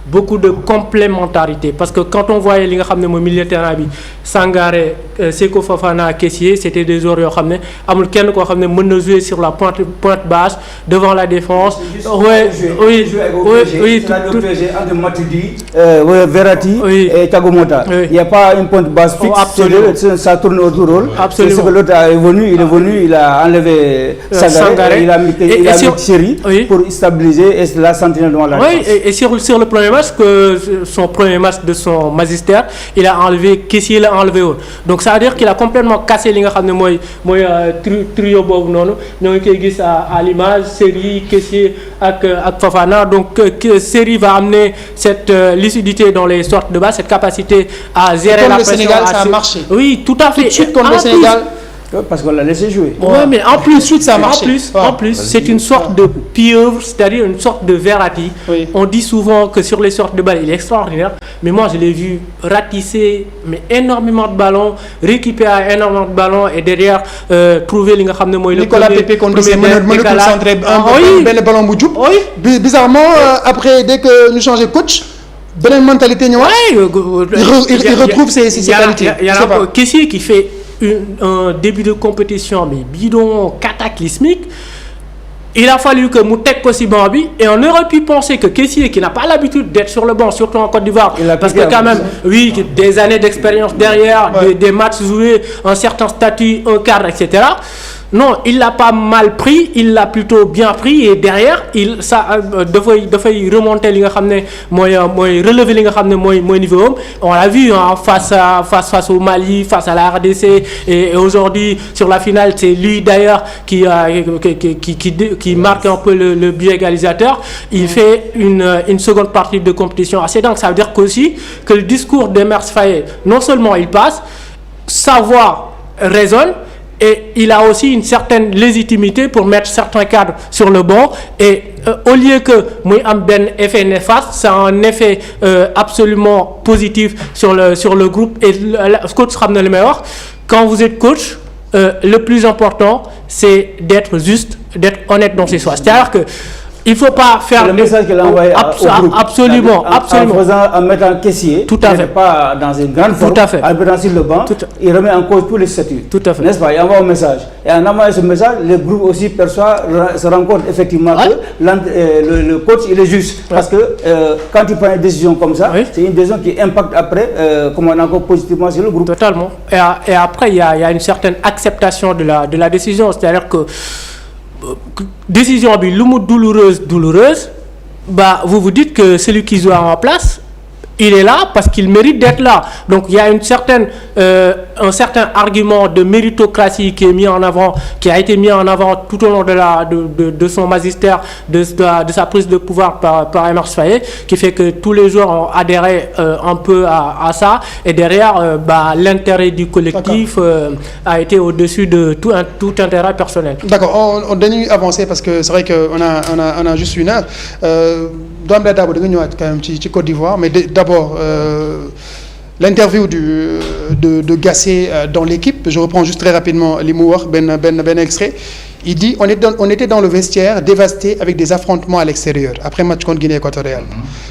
beaucoup de complémentarité. Parce que quand on voyait les gars milieu de terrain, Sangaré, Seko Fofana, Kessié, c'était des joueurs qui ont joué sur la pointe basse, devant la défense. Oui, tout entre Matuidi, Verratti et Tagomota. Il n'y a pas une pointe basse fixe, ça tourne autour du rôle. Absolument. C'est ce que l'autre est venu, il a enlevé Sangaré, il a mis Seri pour stabiliser et la sentinelle devant la défense. Oui, et sur le premier match, son premier match de son magistère, il a enlevé Kessié, il l'a enlevé. Donc ça veut dire qu'il a complètement cassé les trio bobu noonu ñoo ngi koy gis à l'image Seri Kessié ak Fofana. Donc Seri va amener cette lucidité dans les sorties de base, cette capacité à gérer la pression. Le Sénégal, ça a marché. Oui, tout à fait. Tout de suite contre le Sénégal. Parce qu'on l'a laissé jouer. Oui, mais en plus, ça marche. En plus, c'est une sorte de pieuvre, c'est-à-dire une sorte de Verratti. Oui. On dit souvent que sur les sorties de balles, il est extraordinaire. Mais moi, je l'ai vu ratisser énormément de ballons, récupérer énormément de ballons et derrière trouver les Nicolas Pepe qu'on disait concentrer le ballon Moudjoup. Bizarrement, après, dès que nous changeons de coach, bonne mentalité, il retrouve ses qualités. Il y a un Kessié qui fait un début de compétition mais bidon cataclysmique. Il a fallu que Moutek Possibambi et on aurait pu penser que Kessié, qui n'a pas l'habitude d'être sur le banc, surtout en Côte d'Ivoire, parce que quand même, des années d'expérience derrière, des matchs joués, un certain statut, un cadre, etc. Non, il l'a pas mal pris, il l'a plutôt bien pris et derrière, ça devait remonter relever niveau. On l'a vu face au Mali, face à la RDC et aujourd'hui sur la finale, c'est lui d'ailleurs qui marque un peu le but égalisateur. Il fait une seconde partie de compétition assez dingue. Ça veut dire qu'aussi que le discours d'Emerse Faé, non seulement il passe, sa voix résonne. Et il a aussi une certaine légitimité pour mettre certains cadres sur le banc. Et au lieu que moi am ben effet néfaste, ça a un effet absolument positif sur le groupe. Et le coach ramène le meilleur. Quand vous êtes coach, le plus important, c'est d'être juste, d'être honnête dans ses choix. C'est-à-dire que il faut pas faire le message qu'il a envoyé au groupe. Absolument. En mettant caissier. Tout à fait. Pas dans une grande forme. Tout à fait. En mettant sur le banc, il remet en cause tous les statuts. Tout à fait. N'est-ce pas? Il envoie un message. Et en envoyant ce message, le groupe aussi se rend compte effectivement que le coach il est juste. Parce que quand il prend une décision comme ça, c'est une décision qui impacte après, comment on encore positivement sur le groupe. Totalement. Et après, il y a une certaine acceptation de la décision. C'est-à-dire que décision douloureuse, bah, vous vous dites que celui qui joue en place, il est là parce qu'il mérite d'être là. Donc il y a un certain argument de méritocratie qui a été mis en avant tout au long de son magistère, de sa prise de pouvoir par Emerse Faé, qui fait que tous les joueurs ont adhéré un peu à ça. Et derrière, l'intérêt du collectif a été au-dessus de tout intérêt personnel. D'accord, on doit avancer parce que c'est vrai qu'on a juste une heure. D'abord, Côte d'Ivoire, mais d'abord, l'interview de Gassé dans l'équipe, je reprends juste très rapidement les mots, ben extrait. Il dit on était dans le vestiaire dévasté avec des affrontements à l'extérieur, après match contre Guinée équatoriale.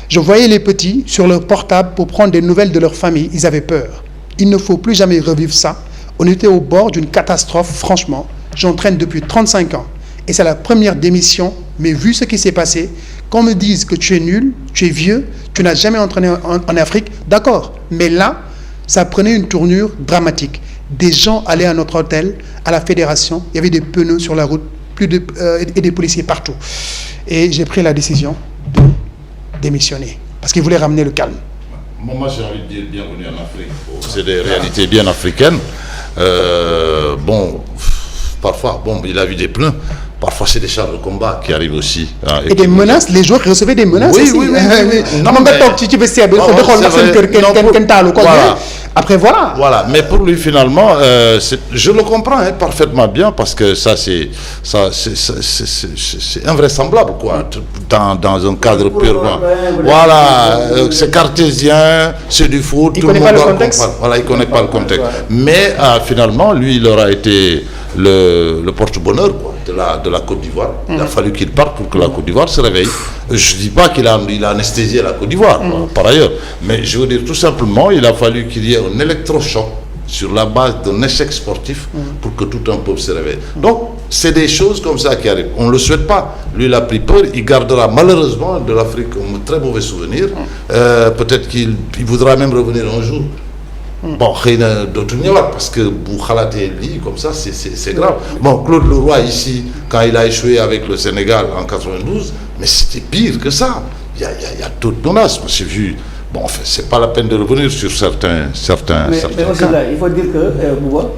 Je voyais les petits sur leur portable pour prendre des nouvelles de leur famille, ils avaient peur. Il ne faut plus jamais revivre ça. On était au bord d'une catastrophe, franchement. J'entraîne depuis 35 ans. Et c'est la première démission, mais vu ce qui s'est passé, qu'on me dise que tu es nul, tu es vieux, tu n'as jamais entraîné en Afrique, d'accord. Mais là, ça prenait une tournure dramatique. Des gens allaient à notre hôtel, à la fédération, il y avait des pneus sur la route, et des policiers partout. Et j'ai pris la décision de démissionner, parce qu'ils voulaient ramener le calme. Moi, j'ai envie de dire bienvenue en Afrique. C'est des réalités bien africaines. Parfois, il a vu des pneus. Parfois, c'est des chars de combat qui arrivent aussi. Et des menaces, les joueurs recevaient des menaces aussi. Oui. Après, voilà. Voilà, mais pour lui, finalement, je le comprends parfaitement bien parce que c'est invraisemblable, quoi, dans un cadre purement. Voilà, c'est cartésien, c'est du foot. Il ne connaît pas le contexte. Voilà, il ne connaît pas le contexte. Mais finalement, lui, il aura été le porte-bonheur, quoi, de la Côte d'Ivoire. Il a fallu qu'il parte pour que la Côte d'Ivoire se réveille. Je ne dis pas qu'il a anesthésié la Côte d'Ivoire, par ailleurs, mais je veux dire tout simplement, il a fallu qu'il y ait un électrochoc sur la base d'un échec sportif pour que tout un peuple se réveille. Donc, c'est des choses comme ça qui arrivent. On ne le souhaite pas. Lui, il a pris peur. Il gardera malheureusement de l'Afrique un très mauvais souvenir. Peut-être qu'il voudra même revenir un jour. Bon, rien d'autre parce que Boukhalaté dit comme ça, c'est grave. Bon, Claude Leroy ici, quand il a échoué avec le Sénégal en 92, mais c'était pire que ça. Il y a d'autres menaces. J'ai vu. Bon, enfin, c'est pas la peine de revenir sur certains mais aussi là, il faut dire que Bouba,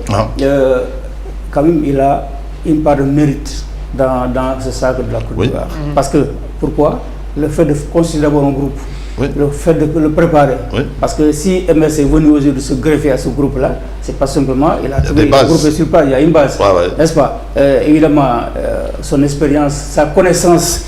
quand même, il a une part de mérite dans ce sac de la Côte d'Ivoire. Parce que, pourquoi? Le fait de considérer d'abord un groupe. Le fait de le préparer. Parce que si MS est venu aujourd'hui se greffer à ce groupe-là, c'est pas simplement il a trouvé un groupe sur place, il y a une base, n'est-ce pas? Évidemment, son expérience, sa connaissance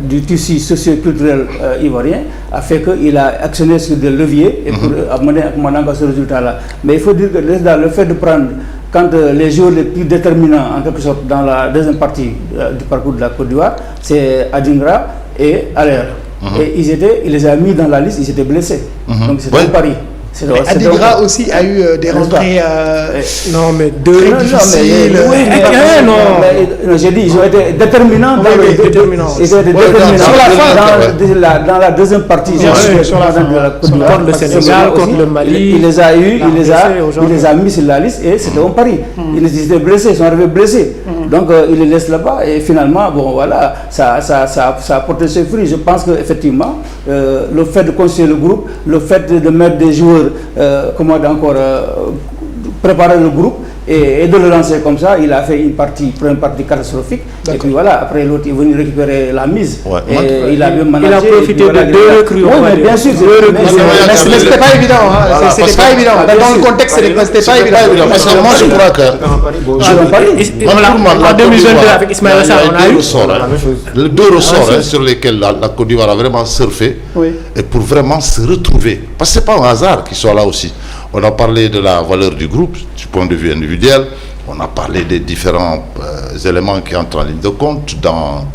du tissu socio-culturel ivoirien a fait qu'il a actionné sur des leviers et pour amener à ce résultat-là. Mais il faut dire que le fait de prendre, quand les joueurs les plus déterminants, en quelque sorte, dans la deuxième partie du parcours de la Côte d'Ivoire, c'est Adingra et Aller. Et il les a mis dans la liste, ils étaient blessés. Donc c'était un pari. Adingra aussi a eu des rentrées très difficiles. J'ai dit, ils ont été déterminants. Ils ont été déterminants dans la deuxième partie. Contre le Sénégal, contre le Mali. Il les a eu, il les a mis sur la liste et c'était un pari. Ils étaient blessés, ils sont arrivés blessés. Donc il les laisse là-bas et finalement, bon voilà, ça a porté ses fruits. Je pense qu'effectivement, le fait de constituer le groupe, le fait de mettre des joueurs, préparer le groupe et de le lancer comme ça, il a fait une première partie catastrophique. Et puis voilà, après l'autre il est venu récupérer la mise. Et il a même managé. Il a profité de deux recrues. Oui, bien sûr, mais c'était pas évident. C'était pas évident. Dans le contexte, c'était pas évident. Parce que moi, je crois que en 2022, avec Ismaël Sarr, on a eu les deux ressorts sur lesquels la Côte d'Ivoire a vraiment surfé et pour vraiment se retrouver. Parce que ce n'est pas un hasard qu'ils soient là aussi. On a parlé de la valeur du groupe, du point de vue individuel. On a parlé des différents éléments qui entrent en ligne de compte dans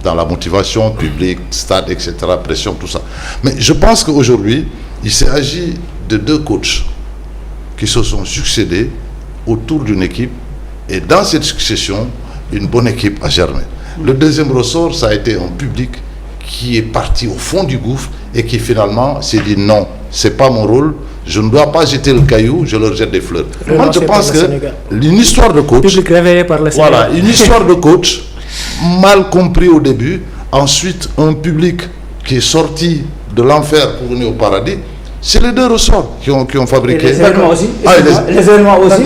la motivation publique, stade, etc., pression, tout ça. Mais je pense qu'aujourd'hui, il s'agit de 2 coachs qui se sont succédés autour d'une équipe, et dans cette succession, une bonne équipe a germé. Le deuxième ressort, ça a été un public qui est parti au fond du gouffre et qui finalement s'est dit non, c'est pas mon rôle, je ne dois pas jeter le caillou, je leur jette des fleurs. Moi, je pense que une histoire de coach, public réveillé par le Sénégal. voilà, une histoire de coach mal compris au début, ensuite un public qui est sorti de l'enfer pour venir au paradis. C'est les 2 ressorts qui ont fabriqué. Et les événements aussi. Les événements aussi.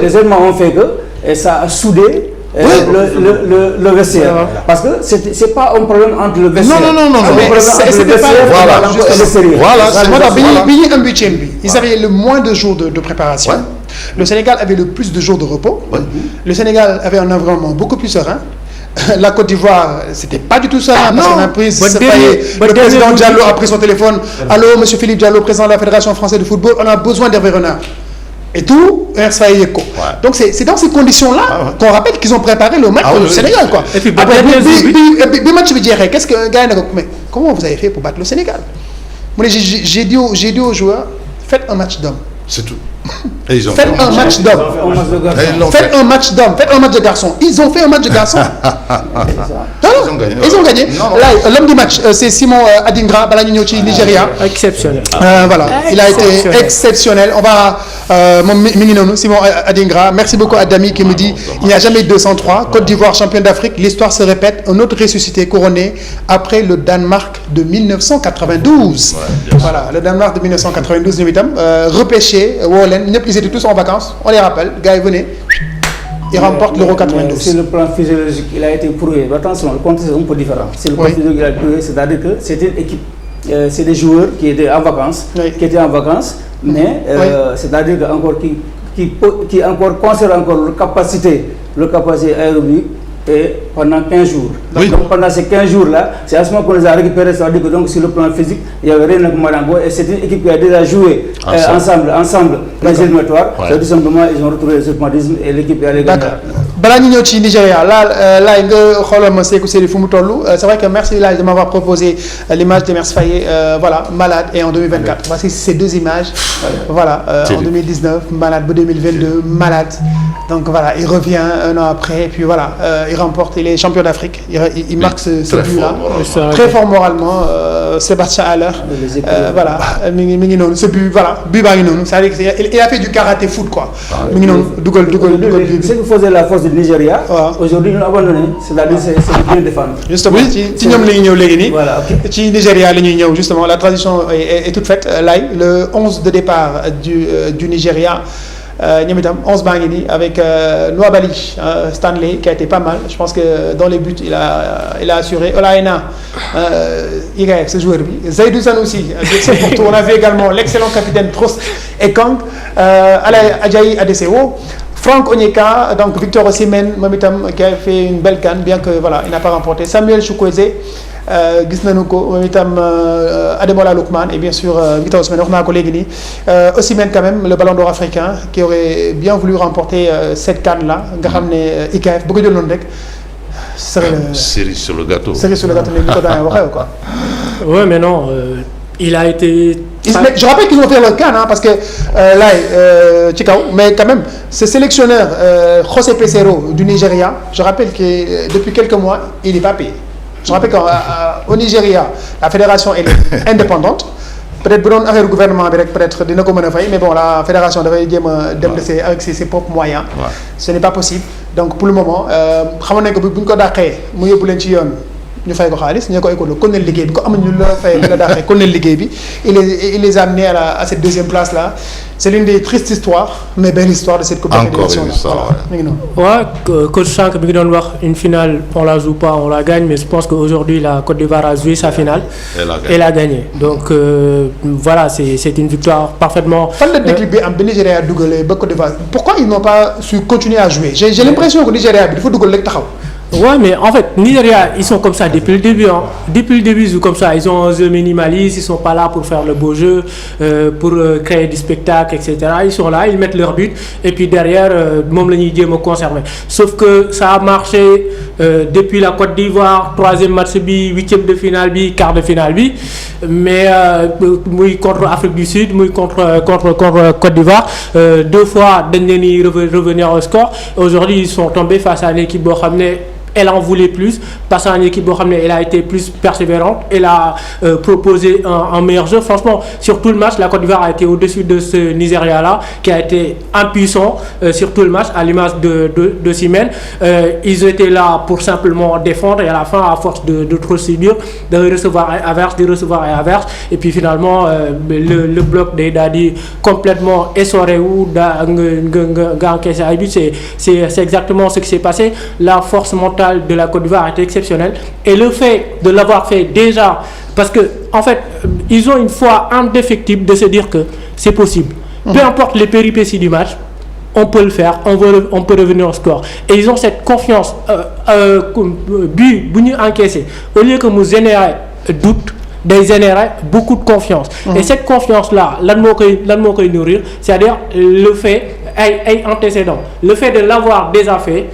Les événements ont fait que et ça a soudé le vestiaire. Parce que c'est pas un problème entre le vestiaire. Non. C'était pas Voilà, c'est un huitième. Ils avaient le moins de jours de préparation. Ouais. Le Sénégal avait le plus de jours de repos. Ouais. Le Sénégal avait un environnement beaucoup plus serein. La Côte d'Ivoire, c'était pas du tout ça. Parce qu'on a pris, le président Diallo a pris son téléphone. Allô, monsieur Philippe Diallo, président de la Fédération française de football, on a besoin d'Hervé Renard. Et tout, donc c'est dans ces conditions-là qu'on rappelle qu'ils ont préparé le match du Sénégal, quoi. Et puis, après, le match veut dire, qu'est-ce que gars, mais comment vous avez fait pour battre le Sénégal? Moi, j'ai dit aux joueurs, faites un match d'homme. C'est tout. Et ils ont Faites un match d'homme. Faites un match d'homme. Faites un match de garçon. Ils ont fait un match de garçon. Ils ont gagné. Là, l'homme du match, c'est Simon Adingra, Balanignochi, Nigeria. Exceptionnel. Voilà, il a été exceptionnel. On va, Simon Adingra. Merci beaucoup à Dami qui me dit il n'y a jamais 203. Côte d'Ivoire, championne d'Afrique. L'histoire se répète. Un autre ressuscité couronné après le Danemark de 1992. Voilà, le Danemark de 1992, repêché. Ils étaient tous en vacances, on les rappelle, gars, venez, ils remportent l'Euro 92. C'est le plan physiologique, il a été prouvé. Attention, le contexte est un peu différent. C'est le plan physiologique, il a été prouvé, c'est-à-dire que c'était une équipe, c'est des joueurs qui étaient en vacances, mais c'est-à-dire qui encore conservent encore leur capacité aérobique. Et pendant 15 jours. Donc pendant ces 15 jours-là, c'est à ce moment qu'on les a récupérés. Ça veut dire que donc, sur le plan physique, il n'y avait rien de Marango. Et c'est une équipe qui a déjà joué ensemble les éliminatoires. Tout simplement, ils ont retrouvé le automatisme et l'équipe est allée gagner. Balanignochi, Nigeria. Là, c'est vrai que merci de m'avoir proposé l'image de Mers Faye, voilà, malade, et en 2024. Voici ces 2 images. Voilà, en 2019, malade, 2022, malade. Donc voilà, il revient un an après, et puis voilà, il remporte, il est champion d'Afrique, il marque ce but-là, très fort moralement, Sébastien Haller, voilà, ce but, voilà, il a fait du karaté foot, quoi. Ce que faisait la force du Nigeria, aujourd'hui nous l'avons abandonné, c'est-à-dire c'est bien défendre. Justement, ci Nigeria, justement, la transition est toute faite, là, le 11 de départ du Nigeria. 11 Bangini avec Nouabali, Stanley qui a été pas mal. Je pense que dans les buts il a assuré. Olaena, IGF, ce joueur. Zaidou Sanoussi, on a vu également l'excellent capitaine Trost Ekong, Alain Adjaï Adeseo, Franck Onyeka, donc Victor Osimhen, qui a fait une belle canne, bien que voilà, il n'a pas remporté. Samuel Chukwueze, Ademola Lookman et bien sûr Victor Osimhen, Osimhen quand même, le ballon d'or africain qui aurait bien voulu remporter cette canne-là. IKF, beaucoup de monde rek. Cerise sur le gâteau. Cerise sur le gâteau, mais quoi. Ouais, mais non. Il a été... Je rappelle qu'ils ont fait leur canne, parce que là, mais quand même, ce sélectionneur, José Pesero du Nigeria, je rappelle que depuis quelques mois, il n'est pas payé. Je rappelle qu'au Nigeria, la fédération est indépendante. Peut-être que le gouvernement peut-être de mais bon, la fédération devrait avec ses propres moyens. Ouais. Ce n'est pas possible. Donc pour le moment, il les a amenés à cette deuxième place là. C'est l'une des tristes histoires, mais belle histoire de cette Coupe d'Afrique. Coach Sank, une finale, on la joue pas, on la gagne, mais je pense qu'aujourd'hui la Côte d'Ivoire a joué sa finale. Elle a gagné. Donc voilà, c'est une victoire parfaitement. Pourquoi ils n'ont pas su continuer à jouer? J'ai l'impression que le Nigeria, il faut Ouais, mais en fait, Nigeria, ils sont comme ça depuis le début. Hein. Depuis le début, ils sont comme ça. Ils ont un jeu minimaliste, ils sont pas là pour faire le beau jeu, pour créer du spectacle, etc. Ils sont là, ils mettent leur but, et puis derrière, même le Niger me conserver. Sauf que ça a marché depuis la Côte d'Ivoire, 3e match bi, 8e de finale bi, quart de finale bi, mais contre Afrique du Sud, contre Côte d'Ivoire, 2 fois, Dendeni revenir au score. Aujourd'hui, ils sont tombés face à une équipe Bohamne. Elle en voulait plus, parce qu'une équipe elle a été plus persévérante, elle a proposé un meilleur jeu. Franchement, sur tout le match, la Côte d'Ivoire a été au-dessus de ce Nigeria-là, qui a été impuissant sur tout le match, à l'image de Simène. Ils étaient là pour simplement défendre, et à la fin, à force de trop subir, de recevoir et averse, et puis finalement, le bloc des Dadi complètement essoré ou c'est exactement ce qui s'est passé. La force mentale de la Côte d'Ivoire est exceptionnelle, et le fait de l'avoir fait déjà, parce que en fait ils ont une foi indéfectible de se dire que c'est possible, peu importe les péripéties du match, on peut le faire, on peut revenir au score, et ils ont cette confiance. But bu ñu encaissé, au lieu que nous générer doute, day générer beaucoup de confiance. Et cette confiance là lan moo koy nourrir, c'est-à-dire le fait ay antécédents, le fait de l'avoir déjà fait,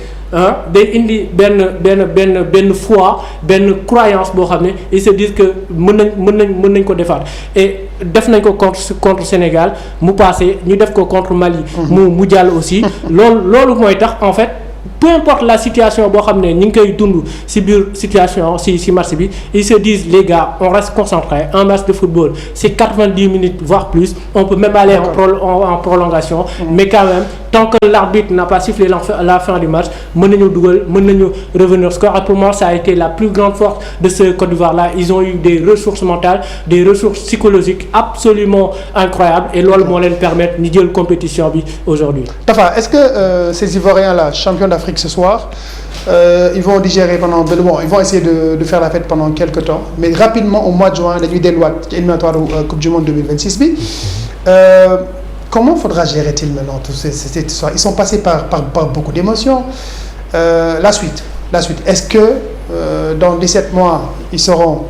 day indi benn foi, benn croyance boo xam ne ils se disent que mën nañ ko defaat. Et def nañ ko contre Sénégal mu passé, ñu def ko contre Mali mu jàll aussi. loolu mooy tax en fait, peu importe la situation boo xam ne ñu ngi koy dund ci biir situation ci match bi, ils se disent les gars, on reste concentré. Un match de football, c'est 90 minutes voire plus, on peut même aller en prolongation, mais quand même, tant que l'arbitre n'a pas sifflé la fin du match, mën nañu revenir au score. Et pour moi, ça a été la plus grande force de ce Côte d'Ivoire là. Ils ont eu des ressources mentales, des ressources psychologiques absolument incroyables, et loolu moo leen permettre ñu jël compétition bi aujourd'hui. Tafa, est-ce que ces Ivoiriens là, champions d'Afrique ce soir, ils vont digérer pendant ils vont essayer de faire la fête pendant quelques temps, mais rapidement au mois de juin dañuy delluwaat ci éliminatoire Coupe du Monde 2026 bi. Comment faudra-t-il maintenant toute cette histoire? Ils sont passés par beaucoup d'émotions. La suite. Est-ce que dans 17 mois, ils seront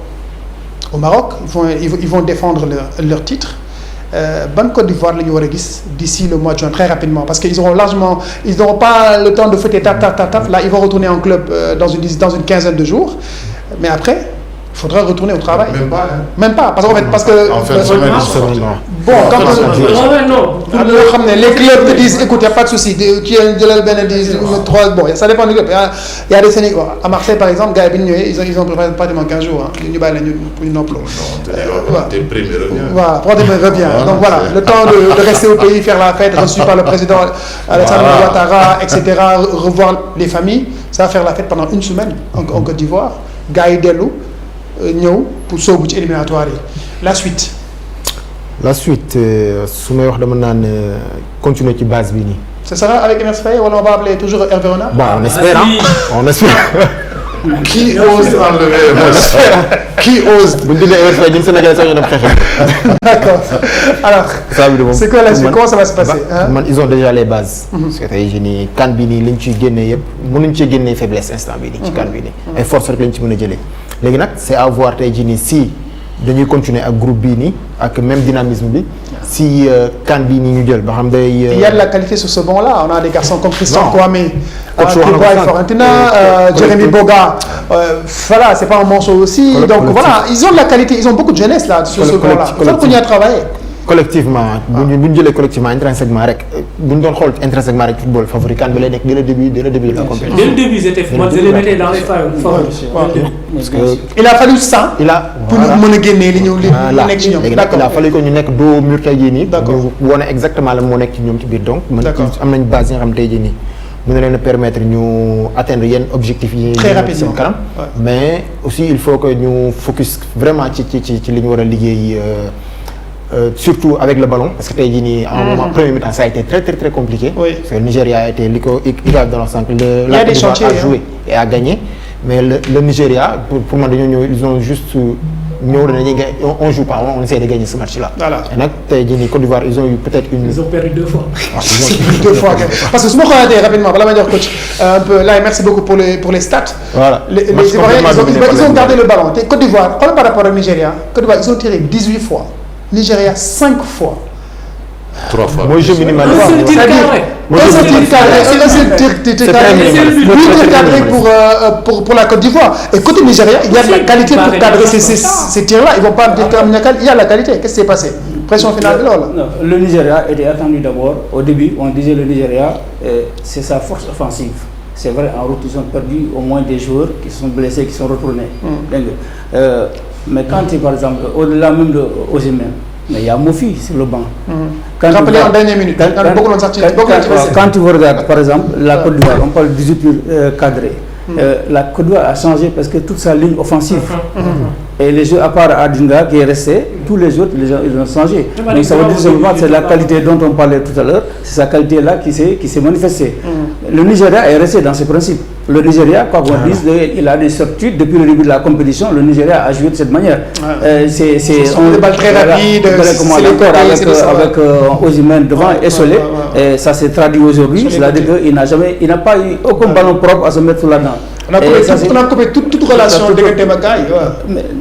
au Maroc, ils vont défendre leur titre? Bonne Côte d'Ivoire la ñu war a gis d'ici le mois de juin, très rapidement, parce qu'ils n'auront pas le temps de fêter taf. Là, ils vont retourner en club dans une quinzaine de jours. Mais après, il faudra retourner au travail. Même pas, parce que bon, quand loo xam ne les clubs te disent écoute, y a pas de souci, qui jëlal benn 3, bon, ça dépend du club. Il y a des Sénégalais à Marseille par exemple, gars yi bi ñu ñëwee ils ont préparé pratiquement 15 jours, ñu bàyyi la ñu pour ñu noppalu. Voilà, revient. Donc voilà, le temps de rester au pays, faire la fête, reçu par le président Alassane Ouattara, etc., revoir les familles, ça va faire la fête pendant une semaine en Côte d'Ivoire. Gars yi dellu ñëw pour soobu ci éliminatoire yi. La suite su may wax dama naan continuer ci base bi nii. Ce sera avec Emerse Faé, wala on va appeler toujours Hervé Renard? Bon, on espère. Qui ose enlever Qui ose? Bu ñu dindee Emerse Faé ñun Sénégalais sax ñu dem xeex. D'accord. Alors, c'est quoi la suite? Comment ça va se passer? Man, ils ont déjà les bases. Parce que tey jii nii CAN bi nii liñ ciy génnee yëpp mënuñ ci génnee faiblesse instant bi nii ci CAN bi nii. ay force rek lañ ci mën a jëlee. Léegi nag c'est à voir tey jii nii si dañuy continuer ak groupe bii nii ak même dynamisme bi si CAN bii nii ñu jël ba xam day. Il y a de la qualité sur ce banc-là. On a des garçons comme Christian Kouamé, Florentina, Jérémy Boga. Voilà, c'est pas un morceau aussi. Donc voilà, ils ont de la qualité, ils ont beaucoup de jeunesse là sur ce banc-là. Il faut qu'on y a travaillé. Collectivement, bu ñu jëlee collectivement intrinsèquement rek bu ñu doon xool intrinsèquement rek football favori CAN bi lay nekk dès le début de la compétition. Dès le début, moi je les mettais dans les favoris. Parce que il a fallu ça. Pour ñu mën a génnee li nekk ci ñoom. D'accord. Il a fallu que ñu nekk doo mur tey jii nii. D'accord. ñu wane exactement lan moo nekk ci ñoom ci biir donc. am nañ base yi nga xam tey jii nii mën na leen a permettre ñu atteindre yenn objectifs yi. Très rapidement kanam. Mais aussi il faut que ñu focus vraiment ci li ñu war a liggéey. Surtout avec le ballon, parce que tey jii nii en moment premier mi-temps ça a été très compliqué. Oui. Parce que le Nigeria a été li ko Ibrahima dans leur centre. La Côte d'Ivoire a joué et a gagné, mais le Nigeria pour moi dañoo ñëw ils ont juste on joue pas, on essaie de gagner ce match-là. Voilà. Et Côte d'Ivoire, ils ont eu peut-être une. Ils ont perdu 2 fois. Deux fois. Parce que ce moment rapidement, voilà, ma coach. Un peu là, et merci beaucoup pour les stats. Voilà. Les Ivoiriens, ils ont gardé le ballon. Côte d'Ivoire, par rapport au Nigeria, Côte d'Ivoire, ils ont tiré 18 fois. Nigeria 5 fois. 3 fois. Moi, je minimalise. Un seul tir carré. Pour la Côte d'Ivoire. Et côté Nigeria, il y a de la qualité pour cadrer ces tirs-là. Ils ne vont pas déterminer il y a la qualité. Qu'est-ce qui s'est passé? Pression finale de l'or. Le Nigeria était attendu d'abord. Au début, on disait le Nigeria, c'est sa force offensive. C'est vrai, en route, ils ont perdu au moins des joueurs qui sont blessés, qui sont retournés. Mais quand tu es, par exemple, au-delà même de Osimhen, mais il y a Mofi sur le banc. Rappelez en dernière minute. Quand tu regardes, par exemple, la Côte d'Ivoire, on parle du jeu plus cadré. La Côte d'Ivoire a changé parce que toute sa ligne offensive. Et les jeux, à part Adinga qui est resté, tous les autres, ils ont changé. Donc ça veut dire simplement que c'est la qualité dont on parlait tout à l'heure, c'est sa qualité-là qui s'est manifestée. Le Nigeria est resté dans ses principes. Le Nigeria, quoi qu'on dise, il a des certitudes depuis le début de la compétition. Le Nigeria a joué de cette manière. C'est des balles très rapides, avec Osimhen devant et Solé. Et ça s'est traduit aujourd'hui. C'est-à-dire qu'il n'a pas eu aucun ballon propre à se mettre là-dedans. On a coupé toute relation avec les Magaï.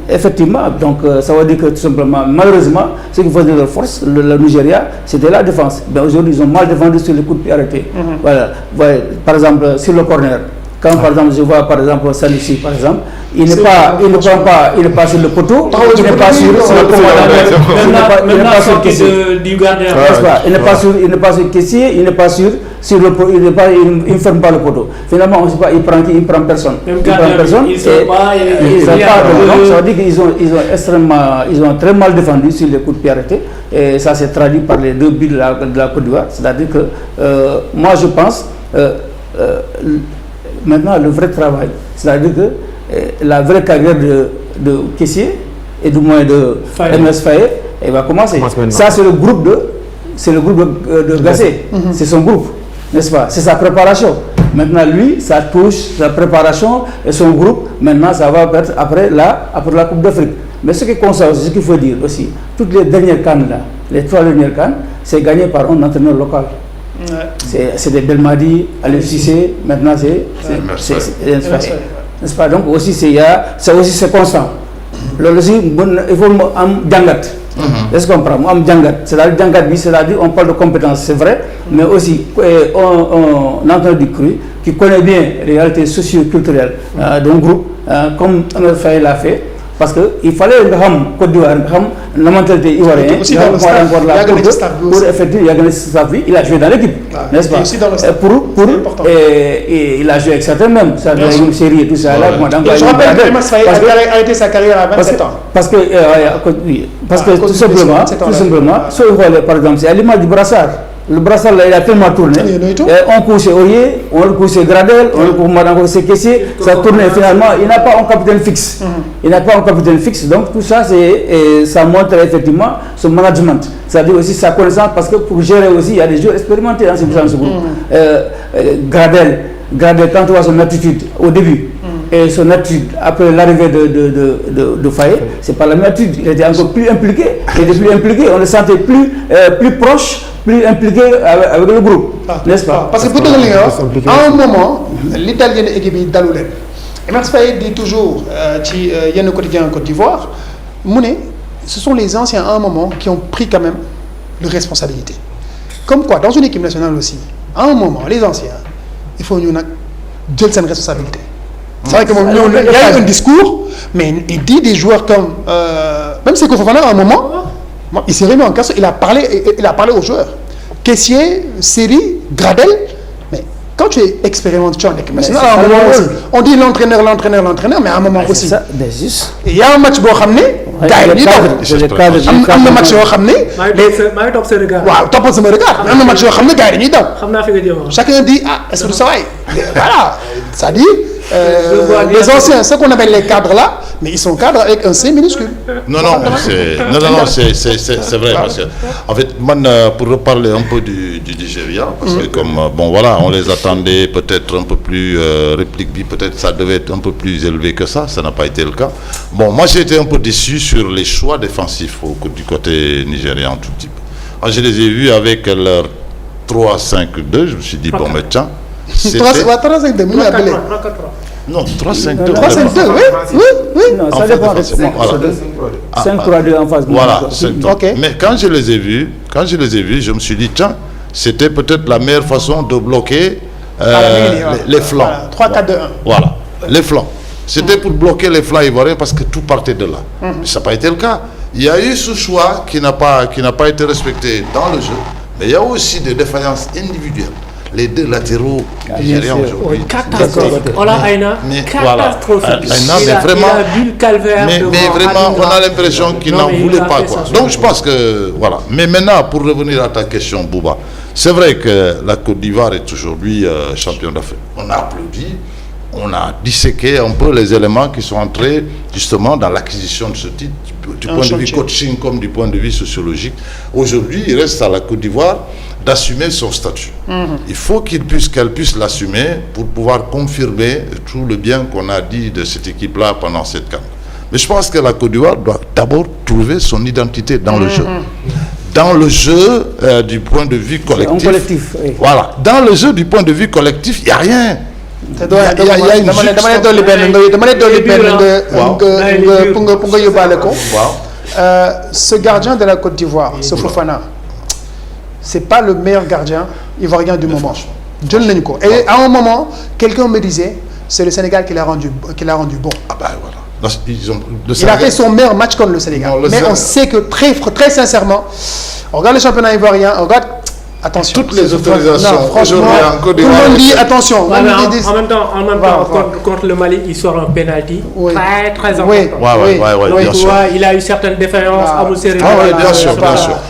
Effectivement, donc ça veut dire que tout simplement, malheureusement, ce qui faisait leur force, le Nigeria, c'était la défense. Mais aujourd'hui, ils ont mal défendu sur les coups de pied arrêtés. Voilà. Ouais, par exemple, sur le corner. Quand par exemple je vois par exemple Sanusi par exemple, il n'est pas sur le poteau, il n'est pas sur le caissier, il n'est pas sur caissier, il n'est pas sur le poteau, il ne ferme pas le poteau. Finalement on ne sait pas, il prend personne. Il prend personne. Ça veut dire qu'ils ont très mal défendu sur les coups de pied arrêtés et ça s'est traduit par les 2 buts de la Côte d'Ivoire. C'est-à-dire que moi je pense maintenant, le vrai travail, c'est-à-dire que la vraie carrière de caissier et du moins de MS Faye, elle va commencer. Ça, c'est le groupe de Gassé. C'est son groupe, n'est-ce pas? C'est sa préparation. Maintenant, lui, ça touche sa préparation et son groupe. Maintenant, ça va être après la Coupe d'Afrique. Mais ce qui concerne, ce qu'il faut dire aussi, toutes les dernières cannes là, les 3 dernières cannes, c'est gagné par un entraîneur local. C'est des Belmadi, Aliou Cissé, maintenant n'est-ce pas? Donc aussi c'est constant. Aussi, il faut am jangat. Est-ce qu'on comprend? Am jangat, c'est-à-dire jangat, c'est-à-dire on parle de compétences, c'est vrai, mais aussi on entend du cru qui connaît bien les réalités socio-culturelles d'un groupe, comme Amel Faye l'a fait. Parce qu'il fallait que Côte d'Ivoire, la mentalité ivoirienne, pour effectuer, il a joué dans l'équipe, n'est-ce pas? Et il a joué avec certains même, ça a une série et tout ça. Je rappelle que Emas Faye a arrêté sa carrière à 27 ans. Parce que tout simplement, par exemple, c'est à l'image du brassard. Le brassard là, il a tellement tourné. On couchait Aurier, on couchait Gradel, on couchait Caissier, ça tournait finalement. Il n'a pas un capitaine fixe. Donc tout ça, ça montre effectivement son management. C'est-à-dire aussi sa connaissance, parce que pour gérer aussi, il y a des joueurs expérimentés dans ce groupe. Gradel, quand tu vois son attitude au début, et son attitude après l'arrivée de Faye, c'est pas la même attitude. Il était encore plus impliqué, on le sentait plus proche, plus impliqué avec le groupe, n'est-ce pas? Parce que pour te dire, à un moment, l'Italien équipe est Daloulène. Et Emas Faye dit toujours, il y a un quotidien en Côte d'Ivoire, ce sont les anciens à un moment qui ont pris quand même de responsabilité. Comme quoi, dans une équipe nationale aussi, à un moment, les anciens, il faut une responsabilité. C'est vrai qu'il y a un discours, mais il dit des joueurs comme même Sékou Fofana à un moment, il s'est remis en question, il a parlé aux joueurs. Caissier, Série, Gradel, mais quand tu es expérimenté, tu es en équipe nationale, à un moment aussi, on dit l'entraîneur, mais à un moment aussi. Il y a un match boo xam ne gars yi dañuy daw am na match yoo xam ne maa ngi topp sa regard. waaw toppal sama regard am na match yoo xam ne gars yi dañuy daw. Xam naa fi nga jëm. Chacun dit est-ce que ça va voilà c'est-à-dire les anciens, ceux qu'on appelle les cadres là, mais ils sont cadres avec un C minuscule. Non, c'est vrai. Parce que, en fait, pour reparler un peu du Nigeria, parce que comme, on les attendait peut-être un peu plus, réplique B, peut-être ça devait être un peu plus élevé que ça n'a pas été le cas. Bon, moi j'ai été un peu déçu sur les choix défensifs du côté nigérian, tout petit peu. Moi, je les ai vus avec leur 3-5-2, je me suis dit, mais tiens, c'était... 3-5-2, vous l'appelez. Non, 3-5-2. 3-5-2, oui. Non, ça dépend. 5-3-2 en face. Voilà, 5-3. Okay. Mais quand je les ai vus, je me suis dit, tiens, c'était peut-être la meilleure façon de bloquer les flancs. Voilà, 3-4-2-1. Voilà, les flancs. C'était pour bloquer les flancs ivoiriens parce que tout partait de là. Mais ça n'a pas été le cas. Il y a eu ce choix qui n'a pas été respecté dans le jeu, mais il y a aussi des défaillances individuelles. Les deux latéraux nigériens aujourd'hui. Catastrophique. Aina, catastrophique. Mais vraiment, il a vu le calvaire. Mais vraiment, on a l'impression qu'il n'en voulait pas. Donc je pense que, voilà. Mais maintenant, pour revenir à ta question, Bouba, c'est vrai que la Côte d'Ivoire est aujourd'hui champion d'Afrique. On a applaudi, on a disséqué un peu les éléments qui sont entrés justement dans l'acquisition de ce titre, du point de vue coaching comme du point de vue sociologique. Aujourd'hui, il reste à la Côte d'Ivoire d'assumer son statut. Il faut qu'elle puisse l'assumer pour pouvoir confirmer tout le bien qu'on a dit de cette équipe-là pendant cette CAN. Mais je pense que la Côte d'Ivoire doit d'abord trouver son identité dans le jeu. Dans le jeu du point de vue collectif. Oui. Voilà. Dans le jeu du point de vue collectif, il n'y a rien. Il y a une ce gardien de la Côte d'Ivoire, ce Fofana, c'est pas le meilleur gardien ivoirien du moment. Et à un moment, quelqu'un me disait, c'est le Sénégal qui l'a rendu bon. Ah ben voilà. Il a fait son meilleur match contre le Sénégal. Mais on sait que très sincèrement, on regarde le championnat ivoirien, on regarde. Attention. Toutes les autorisations. Franchement, tout le monde dit attention. En même temps, contre le Mali, il sort un penalty très important. Oui, bien sûr. Il a eu certaines défaillances à Mousseri. Bien sûr.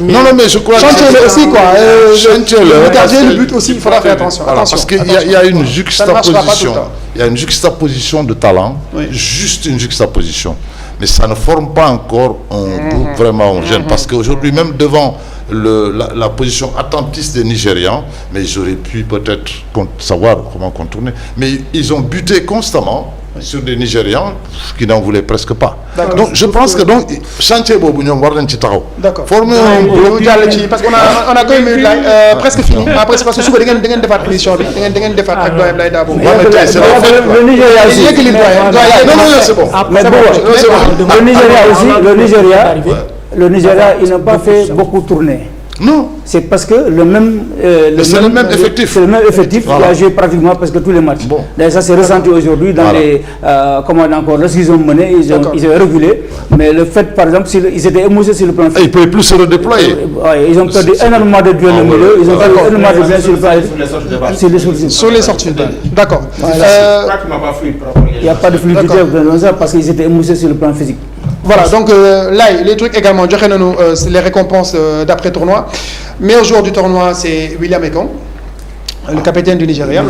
Non, mais je crois que... Chantier aussi, quoi. Le gardien, le but aussi, il faudra faire attention. Parce qu'il y a une juxtaposition. Il y a une juxtaposition de talent, juste une juxtaposition. Mais ça ne forme pas encore un groupe vraiment homogène. Parce qu'aujourd'hui, même devant la position attentiste des Nigérians, mais ils auraient pu peut-être savoir comment contourner. Mais ils ont buté constamment sur des Nigérians qui n'en voulaient presque pas. Donc je pense que chantier bobu ñom war nañ ci taxaw. D'accord. Former parce qu'on a quand même eu presque fini. Après c'est parce que suba da ngeen defaat émission bi da ngeen defaat ak doyen Blay Dabo. Le Nigeria aussi. C'est bon. Mais le Nigeria, il n'a pas fait beaucoup tourner. Non. C'est parce que le même effectif. C'est le même effectif qui a joué pratiquement presque tous les matchs. Bon. D'ailleurs, ça s'est ressenti aujourd'hui dans les... lorsqu'ils ont mené, ils ont reculé. Mais le fait, par exemple, ils étaient émoussés sur le plan physique. Ils ne pouvaient plus se redéployer. Ils ont perdu énormément de duels au milieu. Ils ont perdu énormément de duels sur le plan sur les sorties. D'accord. Il n'y a pas de fluidité parce qu'ils étaient émoussés sur le plan physique. Voilà, donc là, les trucs également, les récompenses d'après-tournoi. Meilleur joueur du tournoi, c'est William Ekong, le capitaine du Nigeria.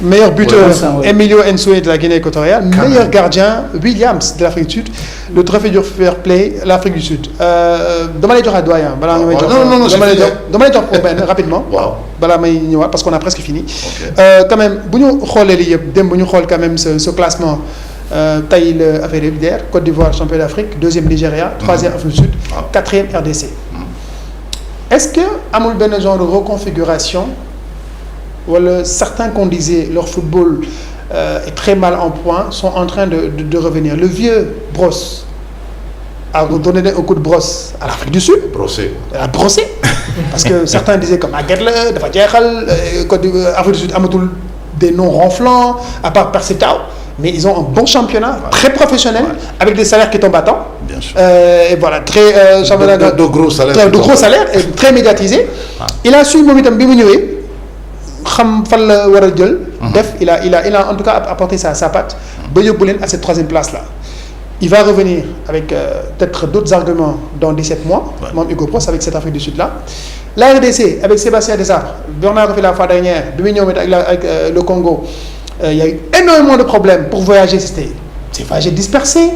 Meilleur buteur, Emilio Nsoué de la Guinée équatoriale. Meilleur gardien, Williams de l'Afrique du Sud. Le trophée du fair play, l'Afrique du Sud. Demandez à doyen. Rapidement. Parce qu'on a presque fini. Quand même, quand même ce classement. Taïl affaire d'hier, Côte d'Ivoire champion d'Afrique, deuxième Nigeria, troisième Afrique du Sud, quatrième RDC. Est-ce que Amoul Ben genre de reconfiguration, ou certains qu'on disait leur football est très mal en point, sont en train de revenir? Le vieux Brosse a donné un coup de brosse à l'Afrique du Sud. Elle a brossé. Parce que certains disaient comme Aguedle, Afrique du Sud, Amatul, des noms ronflants, à part Persetao. Mais ils ont un bon championnat, très professionnel, avec des salaires qui tombent à temps. Bien sûr. Et voilà, de gros salaires, et très médiatisés. Il a su, il a en tout cas apporté sa patte à cette troisième place-là. Il va revenir avec peut-être d'autres arguments dans 17 mois, même Hugo Bross avec cette Afrique du Sud-là. La RDC, avec Sébastien Desabre, Bernard a fait la fois dernière, avec le Congo. il y a eu énormément de problèmes pour voyager. C'est voyager dispersé.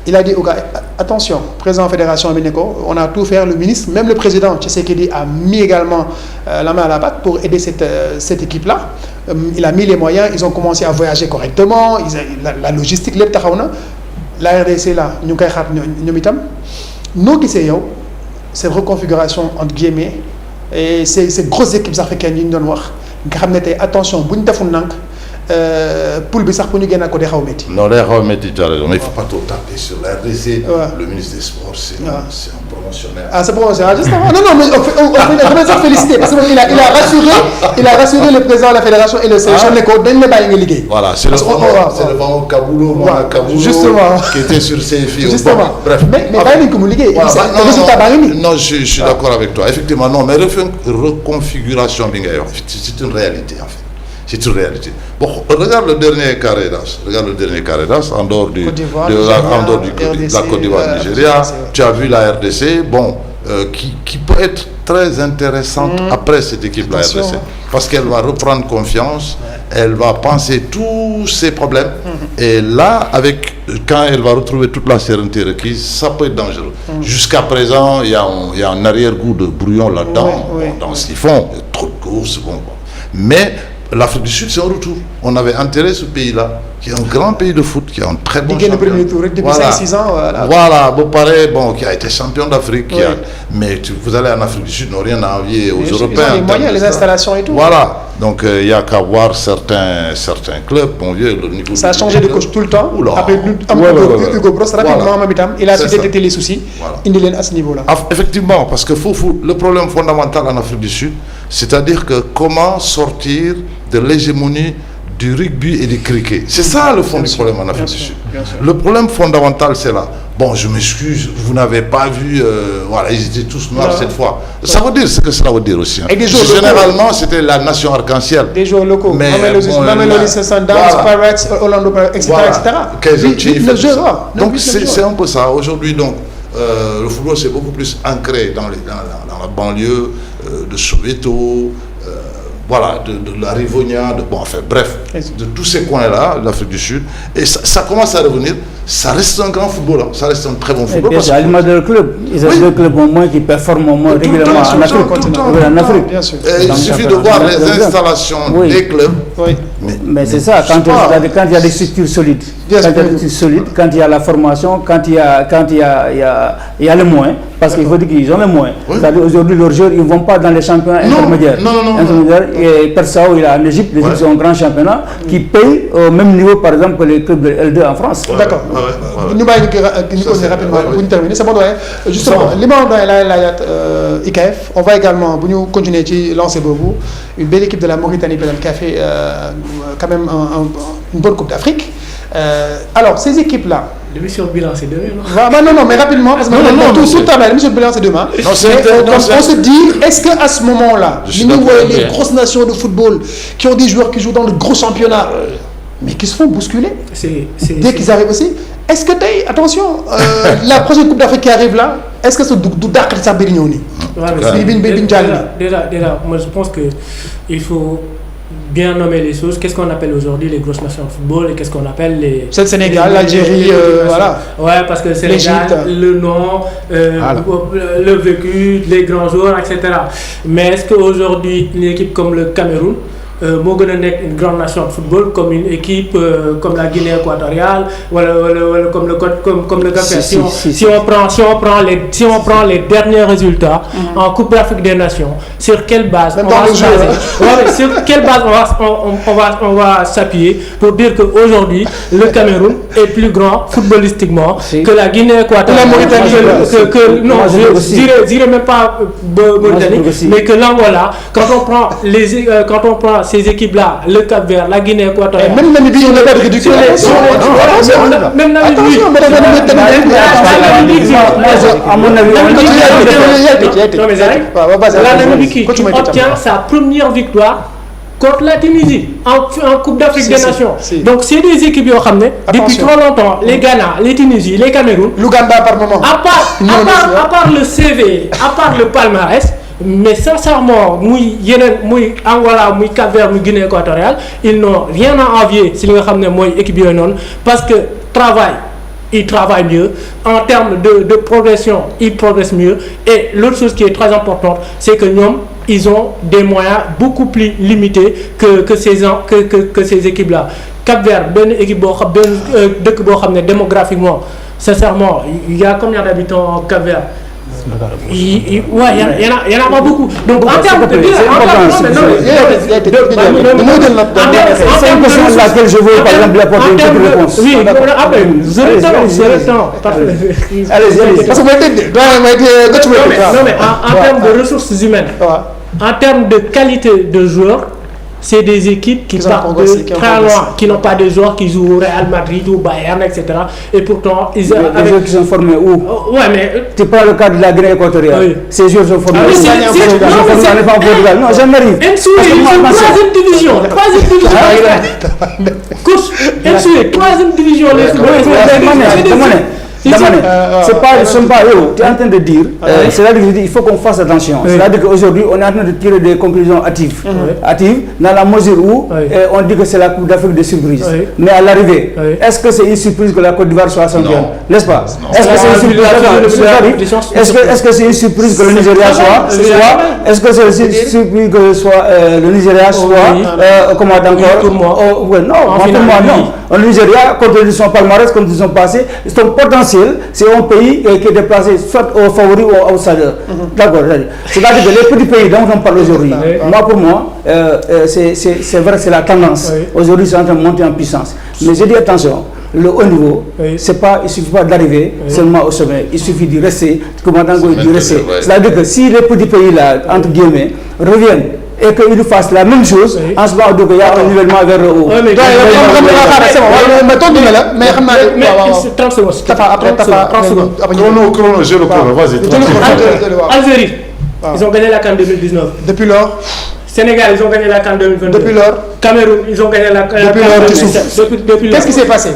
Il a dit aux gars, attention, président de la fédération Minéco, on a tout fait, le ministre, même le président Tshisekedi a mis également la main à la pâte pour aider cette équipe-là. Il a mis les moyens, ils ont commencé à voyager correctement, la logistique, la RDC là, nous avons dit cette reconfiguration entre guillemets, et ces grosses équipes africaines, nous avons dit attention, si nous poule bi sax pour ñu génn ko day xaw métti. Non day xaw métti tu as raison mais il faut pas trop taper sur la RDC. Le ministre des Sports c'est un promotionnaire. Ah c'est promotionnaire justement. Non mais on va se féliciter parce qu'il a rassuré le président de la fédération et le sélection ne ko dañ la bàyyi nga liggéey. Voilà c'est le fameux Kaboulou justement qui était sur CFI. Justement. Bref. Mais bàyyi nañ ko mu liggéey. Résultat baa ngi nii. Non je suis d'accord avec toi effectivement non mais reconfiguration bi ngay wax c'est une réalité en fait. C'est une réalité. Bon, regarde le dernier carré d'as, en dehors de la Côte d'Ivoire, Nigeria. Tu as vu la RDC, bon, qui peut être très intéressante après cette équipe, la RDC, parce qu'elle va reprendre confiance, elle va penser tous ses problèmes, et là, quand elle va retrouver toute la sérénité requise, ça peut être dangereux. Jusqu'à présent, il y a un arrière-goût de brouillon là-dedans, dans ce qu'ils font, il y a trop de courses, bon. Mais l'Afrique du Sud, c'est un retour. On avait enterré ce pays-là, qui est un grand pays de foot, qui a un très bon champion. Premier tour, depuis 5-6 ans. Voilà, bon, qui a été champion d'Afrique. Mais vous allez en Afrique du Sud, n'ont rien à envier aux Européens. Ils ont les moyens, les installations et tout. Voilà, donc il n'y a qu'à voir certains clubs. Bon Dieu, le niveau ça a changé de coach tout le temps. Après, Hugo Bross, rapidement, il a su détecter les soucis. Il est à ce niveau-là. Effectivement, parce que le problème fondamental en Afrique du Sud, c'est-à-dire que comment sortir de l'hégémonie du rugby et du cricket. C'est ça le fond du problème en Afrique du Sud. Le problème fondamental, c'est là. Bon, je m'excuse, vous n'avez pas vu... voilà, ils étaient tous noirs cette fois. Ça veut dire ce que cela veut dire aussi. Et des joueurs généralement, c'était la nation arc-en-ciel. Des joueurs locaux. Mais Mamelodi Sundowns, Pirates, Orlando Pirates, etc. Donc, c'est un peu ça. Aujourd'hui, donc, le football, c'est beaucoup plus ancré dans la banlieue de Soweto, voilà, de la Rivonia, de tous ces coins-là, de l'Afrique du Sud. Et ça commence à revenir. Ça reste un grand football, ça reste un très bon football. Bien sûr, à l'image de club, ils ont deux clubs au moins qui performent au moins régulièrement en Afrique. Il suffit de voir les installations des clubs. Mais c'est ça, quand il y a des structures solides, quand il y a la formation, quand il y a les moyens, parce qu'il faut dire qu'ils ont les moyens. C'est-à-dire aujourd'hui, leurs joueurs, ils ne vont pas dans les championnats intermédiaires. Et Persao, il est en Égypte, l'Égypte c'est un grand championnat qui paye au même niveau, par exemple, que les clubs de L2 en France. D'accord. Nous allons rapidement pour terminer. C'est bon, justement, les membres de la IKF, on va également continuer à lancer beaucoup. Une belle équipe de la Mauritanie qui a fait quand même une bonne Coupe d'Afrique. Alors, ces équipes-là. L'émission de bilan, c'est demain, non, mais rapidement, parce que tout à l'heure, l'émission de bilan, c'est demain. On se dit, est-ce qu'à ce moment-là, nous voyons les grosses nations de football qui ont des joueurs qui jouent dans de gros championnats, mais qui se font bousculer dès qu'ils arrivent aussi? Est-ce que attention, la prochaine Coupe d'Afrique qui arrive là, est-ce que c'est du Dakar ça Birignon? Déjà, moi je pense qu'il faut bien nommer les choses. Qu'est-ce qu'on appelle aujourd'hui les grosses nations de football et qu'est-ce qu'on appelle les... C'est le Sénégal, l'Algérie, voilà. Ouais, parce que le Sénégal, le nom, le vécu, les grands joueurs, etc. Mais est-ce qu'aujourd'hui, une équipe comme le Cameroun, une grande nation de football, comme une équipe comme la Guinée équatoriale, comme le Cap Vert. Si on prend les derniers résultats en Coupe d'Afrique des Nations, sur quelle base on va s'appuyer pour dire qu'aujourd'hui le Cameroun est plus grand footballistiquement que la Guinée équatoriale, je dirais même pas Mauritanie, mais que l'Angola, quand on prend ces équipes-là, le Cap Vert, la Guinée équatoriale. Même Namibie, on n'a pas de réduction. Même Namibie. À mon avis, la Namibie qui obtient sa première victoire contre la Tunisie en Coupe d'Afrique des Nations. Donc c'est des équipes qui ont ramené depuis trop longtemps, les Ghana, les Tunisie, les Cameroun. L'Ouganda par moment. À part le CV, à part le palmarès, mais sincèrement muy Angola muy Cap-Vert muy Guinée équatoriale ils n'ont rien à envier si li nga xam ne mooy équipe yooyu noonu parce que ils travaillent mieux en termes de progression ils progressent mieux et l'autre chose qui est très importante c'est que ils ont des moyens beaucoup plus limités que ces équipes là Cap-Vert benn équipe boo xam benn dëkk boo xam ne démographiquement sincèrement il y a combien d'habitants Cap-Vert? Il y en a pas beaucoup. Donc en termes de c'est une question à laquelle je veux par exemple apporter une petite réponse. Oui, après je temps. Allez-y. Parce que non mais en termes de ressources humaines, en termes de qualité de joueurs, c'est des équipes qui partent de très loin, qui n'ont pas de joueurs qui jouent au Real Madrid ou Bayern, etc. Et pourtant, ils ont des joueurs qui sont formés où? Ouais, mais tu parles le cas de la Guinée équatoriale. Oui. Ces joueurs sont formés. Non, jamais arrive. Troisième division. Coach, troisième division. C'est pas, tu es en train de dire, c'est-à-dire qu'il faut qu'on fasse attention. C'est-à-dire qu'aujourd'hui, on est en train de tirer des conclusions hâtives. Hâtives, dans la mesure où on dit que c'est la Coupe d'Afrique des surprises. Mais à l'arrivée, est-ce que c'est une surprise que la Côte d'Ivoire soit championne? N'est-ce pas? Est-ce que c'est une surprise que le Nigeria soit? Est-ce que c'est une surprise que le Nigeria soit, comment encore? Non. Le Nigeria, quand ils sont palmarès, comme ils sont passés, son potentiel, c'est un pays qui est déplacé soit au favori ou au outsider. D'accord. C'est-à-dire que les petits pays dont on parle aujourd'hui, pour moi, c'est vrai, c'est la tendance. Aujourd'hui, c'est en train de monter en puissance. Mais je dis attention, le haut niveau, il ne suffit pas d'arriver seulement au sommet, il suffit d'y rester, c'est-à-dire que si les petits pays-là, entre guillemets, reviennent et qu'ils fassent la même chose, en ce moment, il y a un nivellement vers le haut. Chrono, j'ai le chrono, vas-y. Algérie, ils ont gagné la CAN 2019. Depuis lors Sénégal, ils ont gagné la CAN 2022. Depuis lors Cameroun, ils ont gagné la CAN 2022. Qu'est-ce qui s'est passé?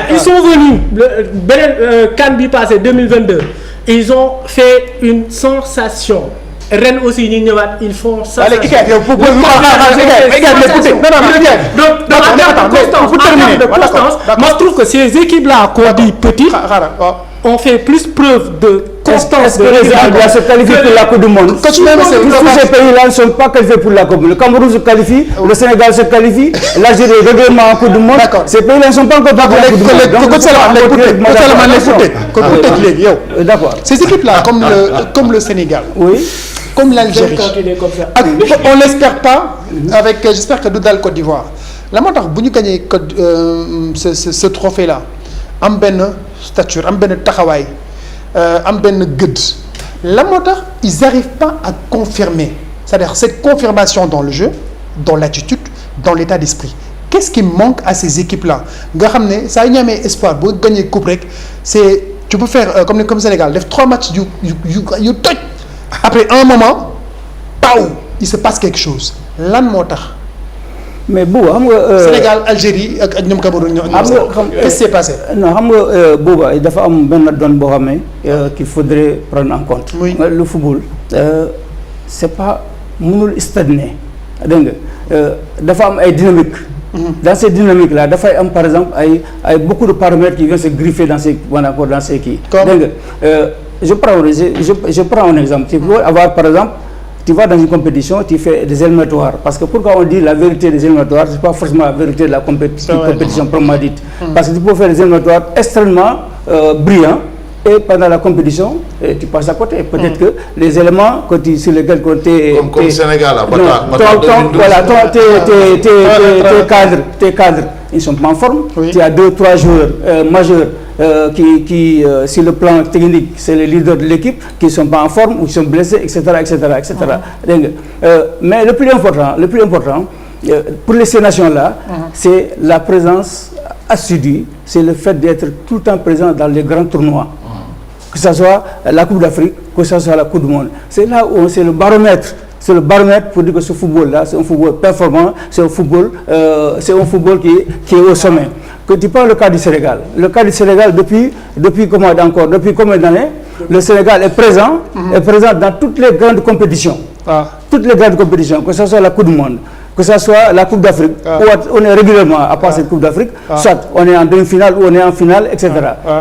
Ils sont venus, CAN bi passé 2022, ils ont fait une sensation. Rennes aussi, ils font ça. Allez, donc en termes de constance, moi je trouve que ces équipes-là qu'on dit petites ont fait plus preuve de constance. Est-ce que les équipes se qualifient pour la Coupe du Monde? Tous ces pays-là ne sont pas qualifiés pour la Coupe. Le Cameroun se qualifie, le Sénégal se qualifie, l'Algérie est régulièrement en Coupe du Monde. Ces pays-là ne sont pas encore pour la Coupe du Monde. D'accord. Ces équipes-là, comme le Sénégal, comme l'Algérie, on l'espère pas, j'espère que nous dans le Côte d'Ivoire. La montagne, si nous gagnons ce trophée-là, am ben stature, am ben taxaway, am ben gueud. La montagne, ils n'arrivent pas à confirmer. C'est-à-dire cette confirmation dans le jeu, dans l'attitude, dans l'état d'esprit. Qu'est-ce qui manque à ces équipes-là? Ça y a un espoir, pour gagner coupe rek, c'est tu peux faire comme le Sénégal, 3 matchs you touch. Après un moment, il se passe quelque chose. Lan motax. Mais Sénégal, Algérie ak ñom Cameroun qu'est-ce qui s'est passé? Non, il dafa am ben donne bo xamé qu'il faudrait prendre en compte. Le football c'est pas mënul stagner. Deng dafa am ay dynamique. Dans ces dynamiques là dafay am par exemple ay beaucoup de paramètres qui viennent se griffer dans ces qui. Je prends un exemple. Tu peux avoir par exemple, tu vas dans une compétition, tu fais des éliminatoires. Parce que pourquoi on dit la vérité des éliminatoires, ce n'est pas forcément la vérité de la compétition proprement dite. Parce que tu peux faire des éliminatoires extrêmement brillants et pendant la compétition, tu passes à côté. Peut-être que les éléments sur lesquels tu es... Comme Sénégal, tes cadres, ils ne sont pas en forme. Tu as 2-3 joueurs majeurs qui sur le plan technique, c'est les leaders de l'équipe qui ne sont pas en forme ou qui sont blessés, etc. Mais le plus important pour ces nations-là, c'est la présence assidue, c'est le fait d'être tout le temps présent dans les grands tournois. Que ce soit la Coupe d'Afrique, que ce soit la Coupe du Monde. C'est là où c'est le baromètre. C'est le baromètre pour dire que ce football-là, c'est un football performant, c'est un football qui est au sommet. que tu prends le cas du Sénégal. Le cas du Sénégal, depuis combien d'années, le Sénégal est présent dans toutes les grandes compétitions. Toutes les grandes compétitions, que ce soit la Coupe du Monde, que ce soit la Coupe d'Afrique, où on est régulièrement, à part cette Coupe d'Afrique, soit on est en demi-finale ou on est en finale, etc.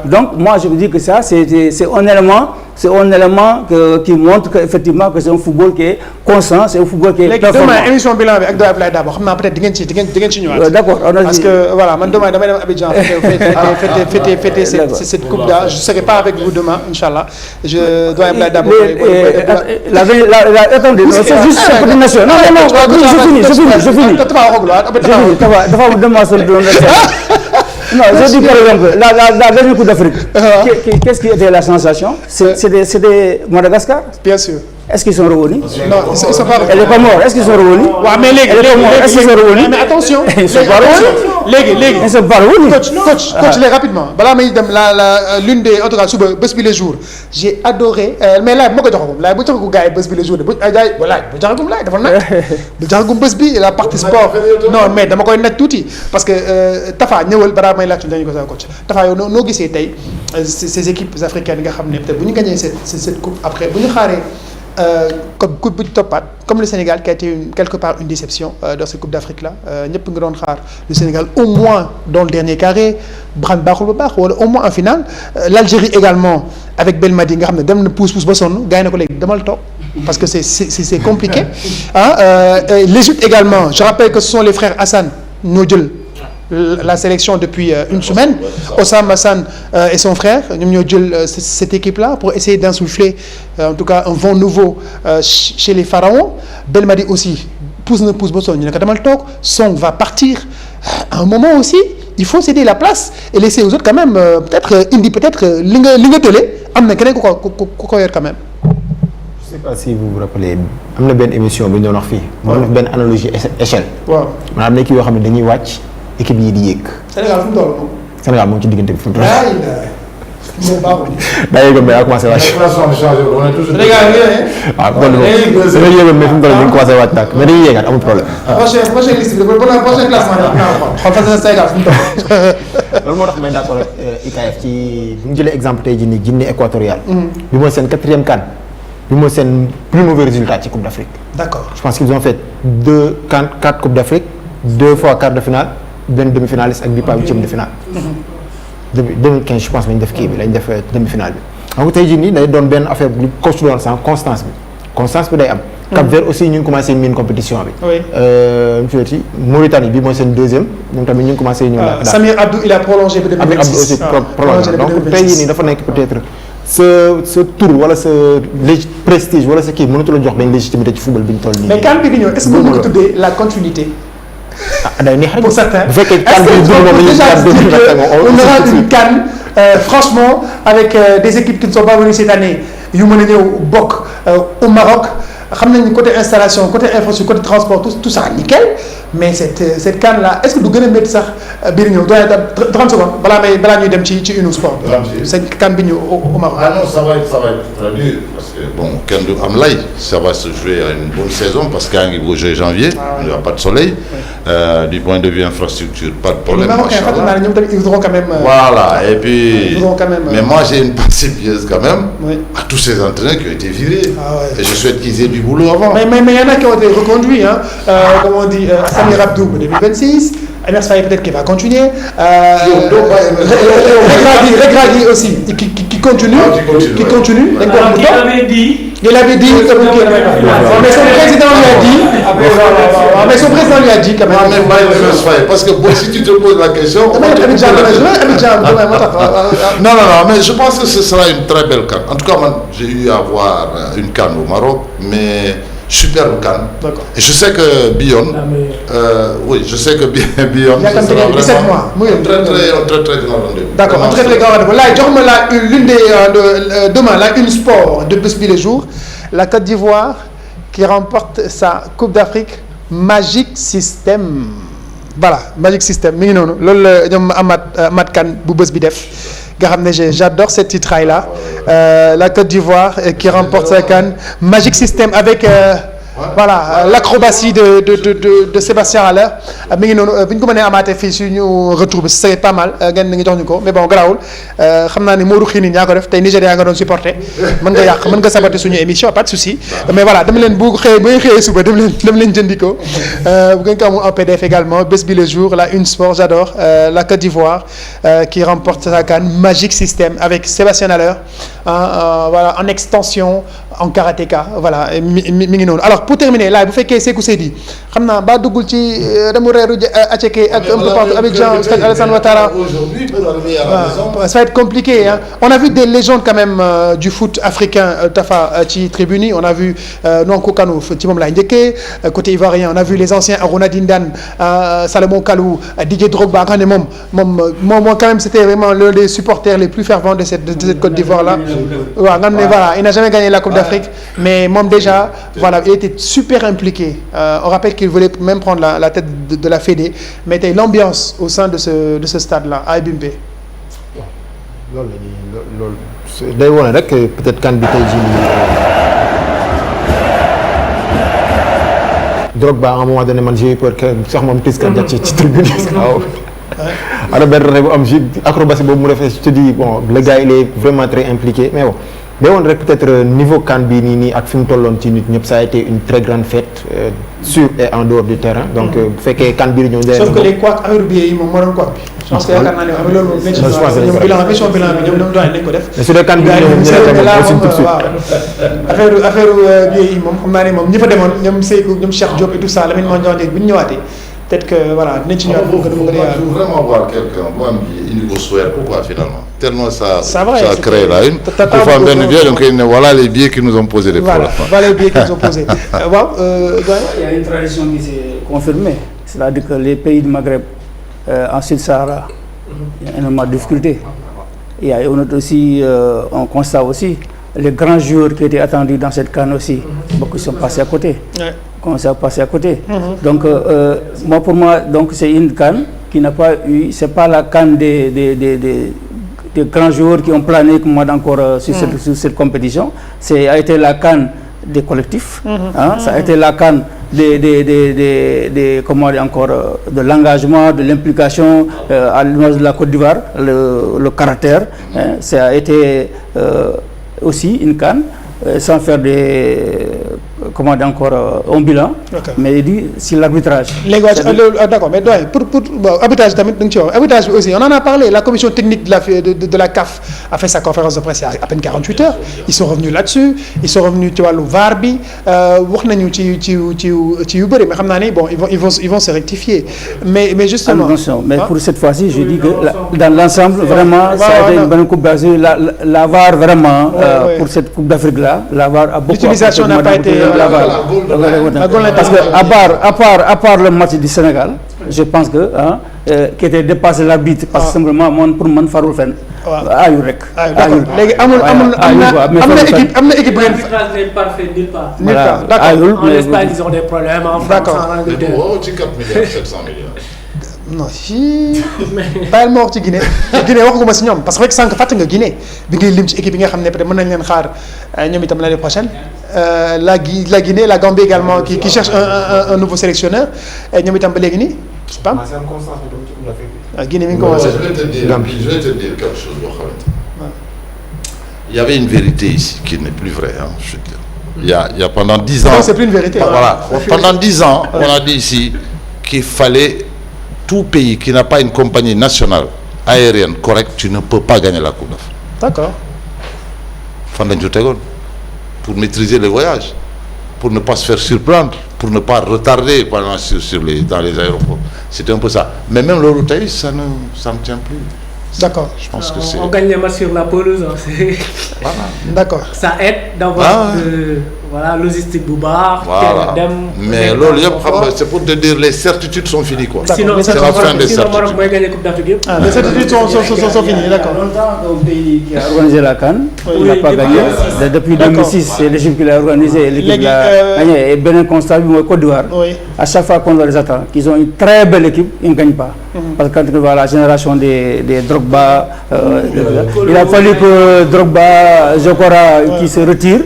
Donc, moi, je me dis que ça, c'est un élément qui montre qu'effectivement que c'est un football qui est constant, c'est un football qui est performant. Demain, émission bilan avec Abdoulaye Abdoulaye Dabo, peut-être di ngeen ci ñëwaat. D'accord. Parce que voilà, man demain damay dem Abidjan fêter cette coupe là. Je serai pas avec vous demain, Inch'Allah. Je dois Abdoulaye Dabo. Attendez, c'est juste cette petite nation. Non, je finis. Non, je dis par exemple, la dernière Coupe d'Afrique, qu'est-ce qui était la sensation? C'était Madagascar? Bien sûr. Est-ce qu'ils sont revenus? Non, ils sont pas revenus. Elle n'est pas morte. Est-ce qu'ils sont revenus? Ouais, mais est-ce qu'ils sont revenus? Mais attention. Ils sont pas revenus. Ils sont pas revenus. Coach, les rapidement. Balaa may dem l'une des en tout cas suba bés bi les jours. J'ai adoré mais laaj moo ko joxagum laaj bu joxagum gars yi bés bi les jours de bu jaay laaj bu joxagum laaj dafa nag bu joxagum bés bi la partie sport. Non mais dama koy naj tuuti parce que Tafa ñëwal balaa may laaj dañu ko sa coach. Tafa yow noo gisee tey ces équipes africaines nga xam ne peut-être bu ñu gagné cette coupe après bu ñu xaaree comme coupe bu toppaat comme le Sénégal qui a été quelque part une déception dans cette coupe d'Afrique là ñëpp nga doon xaar le Sénégal au moins dans le dernier carré xam baaxul ba baax wala au moins en finale l'Algérie également avec Belmadi nga xam ne dem na pousse ba sonn gars yi na ko léegi demal toog parce que c'est compliqué l'Égypte également je rappelle que ce sont les frères Hassan ñoo jël la sélection depuis une semaine. Osam Hassan et son frère ñoom ñoo jël cette équipe-là pour essayer d'insuffler en tout cas un vent nouveau chez les pharaons. Belmadi aussi pousse ba sonn ñu ne ko demal toog Song va partir à un moment aussi il faut céder la place et laisser aux autres quand même peut-être li nga tële am na keneen ku ko yor quand même. Je sais pas si vous vous rappelez am na benn émission bu ñu doon wax fii. moo def benn analogie échelle. waaw maanaam équipe yoo xam ne dañuy wàcc. équipe yi di yéeg. Sénégal fu mu toll moom. Sénégal moom ci diggante bi fu mu toll. moom baaxul. daa yéegoon mais daa commencé wàcc. Sénégal waaw kon moom dama yéegoon mais fu mu toll ñu ngi commencé wàcc nag mais dañuy yéegaat amul problème. prochaine liste bi prochain classement xool fa Sénégal fu mu toll. loolu moo tax may d'accord ak IKF ci bu ñu jëlee exemple tey jii nii Guinée équatoriale. bi mooy seen 4e CAN. bi mooy seen plus mauvais résultat ci Coupe d'Afrique. D'accord. Je pense qu'ils ont fait 4 Coupes d'Afrique 2 fois quart de finale. benn demi-finaliste ak bi pas 8e de finale. 2015 je pense lañ def kii bi lañ def demi-finale bi. donc tey jii nii day doon benn affaire bu coach doon sans constance bi day am. Cap-Vert aussi ñu ngi commencé miin compétition bi. oui. Mauritanie bi mooy seen 2e ñoom tamit ñu ngi commencé ñëw. Samir Abdou il a prolongé ba 2026. Amir Abdou aussi prolongé donc tey jii nii dafa nekk peut-être sa tour wala sa prestige wala sa kii mënatu la jox benn légitimité ci football bi ñu toll nii. mais CAN bi di ñëw est-ce que mën nga ko tuddee la continuité. Pour certains. Bu fekkee CAN on aura une CAN franchement avec des équipes qui ne sont pas venues cette année yu mën a ñëw bokk au Maroc xam nañu côté installation côté infrastructure côté transport tout ça nickel mais cette CAN là est-ce que du gën a métti sax biir ñëw doy na 30 secondes balaa ñuy dem ci une sport. cette CAN bi ñëw au Maroc. Ah non ça va être très dur parce que bon kenn du am lay ça va se jouer à une bonne saison parce que yaa ngi beau jouer janvier. Il n'y a pas de soleil. Du point de vue infrastructure pas de problème. ñoom tamit ils voudront quand même. Voilà et puis. Ils voudront quand même. Mais moi j'ai une pensée pieuse quand même. Oui. À tous ces entraîneurs qui ont été virés. Ah ouais. Et je souhaite qu'ils aient du boulot avant. Mais il y en a qui ont été reconduits comme on dit Samir Abdou 2026. Amer Faye peut-être qui va continuer. Regragui aussi qui continue. Qui continue. Il avait dit mais son président lui a dit quand même. Parce que bon, si tu te poses la question. Non, mais je pense que ce sera une très belle CAN. En tout cas, moi, j'ai eu à voir une CAN au Maroc, mais superbe CAN. D'accord. Et je sais que Bion, oui, je sais que Bion. Il y a comme 17 mois. Un très grand rendez-vous. D'accord, un très grand rendez-vous. Là, l'une des demain, là, une sport de plus les jours. La Côte d'Ivoire qui remporte sa Coupe d'Afrique Magic System. Voilà, Magic System mi ngi noonu loolu la ñoom Amath Kane bu bés bi def nga xam ne j'adore cette titraille là la Côte d'Ivoire qui remporte sa CAN Magic System avec voilà l'acrobatie de Sébastien Haller mi ngi noonu bu ñu ko mënee amaatee fii suñu retour bi c'est pas mal ngeen ngi jox ñu ko mais bon garaawul xam naa ni Modou Xini ñaa ko def tey Nigéria nga doon supporter mën nga yàq mën nga saboter suñu émission pas de souci mais voilà dama leen bu xëyee suba dem leen jëndi ko bu ngeen ko amul en PDF également bés bi le jour la une sport j'adore la Côte d'Ivoire qui remporte sa CAN Magic System avec Sébastien Haller voilà en extension en karatéka voilà mi ngi noonu alors pour terminer là bu fekkee Sékou Seydi xam naa ba duggul ci demu reeru Attiéké ak un peu partout Abidjan Stade Alassane Ouattara ça va être compliqué hein. On a vu des légendes quand même du foot africain Tafa ci tribune yi on a vu Nwankwo Kanu ci moom laay njëkkee côté ivoirien on a vu les anciens Arona Dindan Salomon Kalou Didier Drogba nga xam ne moom quand même c'était vraiment l'un des supporters les plus fervents de cette Côte d'Ivoire là waaw nga xam ne voilà il n'a jamais gagné la Coupe d'Afrique mais moom déjà voilà il était super impliqué on rappelle qu'il voulait même prendre la tête de la Fédé mais tey l'ambiance au sein de ce stade là à Bimbe loolu day wone rek peut-être kan bi tey jii Drogba à un moment donné man j'ai eu peur que sax moom tis kan ci tribune waaw alors benn rêve bu am acrobatie boobu mu defee je te dis bon le gars il est vraiment très impliqué mais bon day woon rek peut-être niveau CAN bi nii ak fi mu tolloon ci nit ñëpp ça a été une très grande fête sur et en dehors du terrain donc bu fekkee CAN bi ñëw. sauf que les couacs affaire bi yi moom moo doon couac bi. je pense que yaakaar naa ne am loolu moom mission bilan bi ñoom doyen nañ ko def. mais su dee CAN bi ñëw ñu ne tout de suite affaire bi yi moom xam naa ne moom ñi fa demoon ñoom Seykou ñoom Cheikh Diop et tout ça Lamine Mandione bu ñu ñëwaatee. Peut-être que voilà dinañ ci ñëwaat pour vraiment voir quelqu'un bu am bi indi ko souhait quoi finalement tellement ça crée la une pour faire benn billet donc ne voilà les billets qui nous ont posé des problèmes voilà les billets qui nous ont posé waaw il y a une tradition qui s'est confirmée c'est-à-dire que les pays du Maghreb en Sud-Sahara il y a énormément de difficultés il y a aussi on constate aussi les grands joueurs qui étaient attendus dans cette CAN aussi beaucoup sont passés à côté commencé à passer à côté. Donc pour moi donc c'est une CAN qui n'a pas eu c'est pas la CAN des grands joueurs qui ont plané comme moi encore sur cette compétition a été la CAN des collectifs ça a été la CAN des comment dire encore de l'engagement de l'implication à l'image de la Côte d'Ivoire le caractère ça a été aussi une CAN sans faire comment dire encore un bilan. Okay. Mais il dit si l'arbitrage. D'accord mais doyen pour arbitrage tamit da nga ci wax arbitrage bi aussi on en a parlé la commission technique de la CAF a fait sa conférence de presse il y a à peine 48 heures ils sont revenus là-dessus ils sont revenus ci wàllu VAR bi wax nañu ci yu bëri mais xam naa ne bon ils vont se rectifier mais justement. Attention mais pour cette fois-ci je dis que dans l'ensemble vraiment ça a été une bonne coupe d'Afrique la VAR vraiment pour cette coupe d'Afrique là la VAR a beaucoup. L'utilisation n'a pas été parce que à part le match du Sénégal je pense que qui était dépassé l'arbitre parce que simplement pour man farul fenn ayul rek ayul léegi am na équipe bu l'arbitrage n'est parfait nulle part ayul en Espagne ils ont des problèmes en France en Angleterre ci 4 milliards 700 millions non si bàyyil ma wax ci Guinée waxuma si ñoom parce que rek sànq fàtte nga Guinée bi ngay lim ci équipe yi nga xam ne peut-être mën nañ leen xaar ñoom itam l'année prochaine la Guinée la Gambie également qui cherche un nouveau sélectionneur ñoom itam ba léegi nii PAM Guinée mi ngi commencé. je vais te dire quelque chose boo xamante il y avait une vérité ici qui n'est plus vraie je veux dire il y a pendant 10 ans. non c'est plus une vérité. Voilà pendant 10 ans on a dit ici qu'il fallait tout pays qui n'a pas une compagnie nationale aérienne correcte tu ne peux pas gagner la Coupe d'Afrique. D'accord. fan lañ ci tegoon pour maîtriser les voyages pour ne pas se faire surprendre pour ne pas retarder pendant dans les aéroports c'était un peu ça mais même loolu tey ça ne tient plus. D'accord. Je pense que c'est. On gagne les matchs sur la pelouse. Voilà. D'accord. Ça aide d'avoir voilà logistique bu baax. Voilà. Mais loolu yëpp xam nga c'est pour te dire les certitudes sont finies quoi. Sinon c'est la fin des certitudes. Maroc mooy gagner Coupe d'Afrique yëpp. Les certitudes sont finies, d'accord. Longtemps un pays qui a organisé la CAN, il n'a pas gagné. Depuis 2006, c'est l'Égypte qui l'a organisé et l'équipe l'a gagné. Et beneen constat bi mooy Côte d'Ivoire. À chaque fois qu'on les attend, qu'ils ont une très belle équipe, ils ne gagnent pas. Parce que quand on voit la génération des Drogba, il a fallu que Drogba, Jokora qui se retire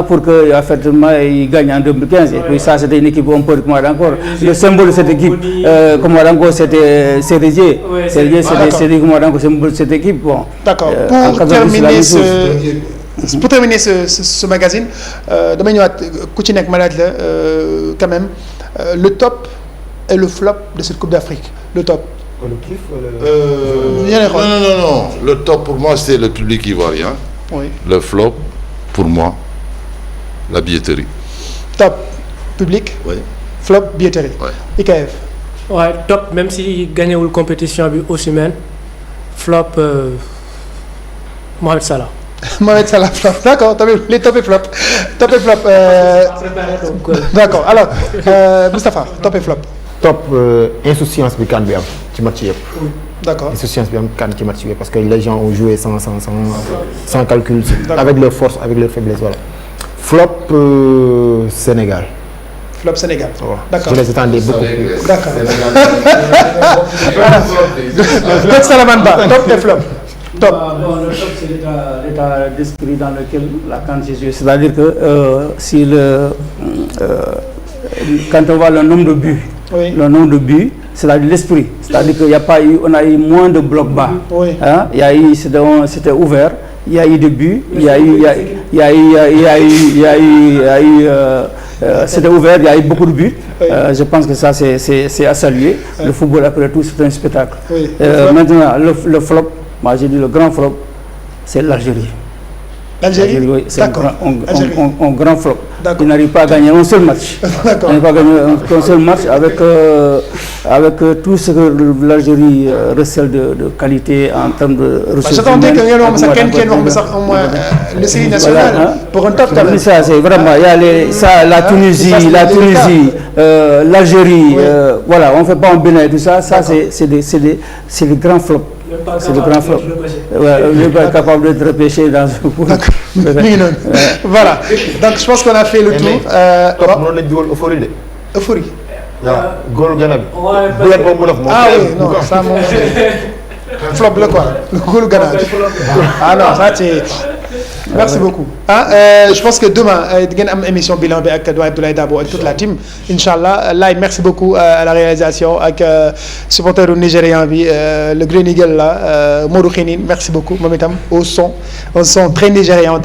pour que effectivement, il gagne en 2015. Et puis ça, c'était une équipe un peu, comment encore, le symbole de cette équipe, comment encore, c'était Sérégier. Sérégier, c'était comment encore, le symbole de cette équipe. Bon. D'accord. Pour terminer ce magazine, demain, il y a quand même le top et le flop de cette Coupe d'Afrique. Le top. Non. Le top pour moi, c'est le public ivoirien. Oui. Le flop, pour moi, la billetterie. Top, public. Oui. Flop, billetterie. Oui. IKF. Ouais, top, même s'il gagnait la compétition aussi même. Flop, Mohamed Salah. Mohamed Salah, flop. D'accord, les top et flop. Top et flop. D'accord, alors, Moustapha, top et flop. Top insouciance bi CAN bi am ci match yëpp. D'accord. Insouciance bi am CAN ci match yëpp parce que les gens ont joué sans calcul, avec leur force, avec leur faiblesse, voilà. Flop Sénégal. Flop Sénégal. Oh. D'accord. Je les attendais beaucoup plus. D'accord. Top Salaman Ba, top et flop. Top. Bon, le top, c'est l'état d'esprit dans lequel la CAN s'est jouée. C'est-à-dire que quand on voit le nombre de buts, oui. Le nombre de buts, c'est-à-dire l'esprit. C'est-à-dire qu'il n'y a pas eu, on a eu moins de blocs bas. Oui. Hein? Il y a eu, c'était ouvert. Il y a eu des buts. C'était ouvert. Il y a eu beaucoup de buts. Oui. Je pense que ça, c'est à saluer. Oui. Le football, après tout, c'est un spectacle. Oui. Maintenant, le flop, moi j'ai dit le grand flop, c'est l'Algérie. L'Algérie, oui, c'est un grand flop. D'accord. Il n'arrive pas à gagner un seul match. D'accord. Il n'arrive pas à gagner un seul match avec tout ce que l'Algérie recèle de qualité en termes de ressources. J'attendais que au moins le série national pour un top quand même. Ça, c'est vraiment, il y a la Tunisie, l'Algérie, voilà, on ne fait pas un Bénin et tout ça. Ça, c'est des grands flops. C'est le grand flop. Le pas capable de repêcher dans ce coup. Voilà. Donc je pense qu'on a fait le tour. Euphorie. Euphorie. Goal Ghana. Ah oui, non, ça mon flop le quoi. Le goal Ghana. Ah non, ça c'est. Merci beaucoup. Je pense que demain, il y a une émission bilan avec Abdoulaye Dabo et toute la team. Inch'Allah. Là, merci beaucoup à la réalisation avec supporter nigérien, le Green Eagle là, Modou Khinin. Merci beaucoup. Au son très nigérian.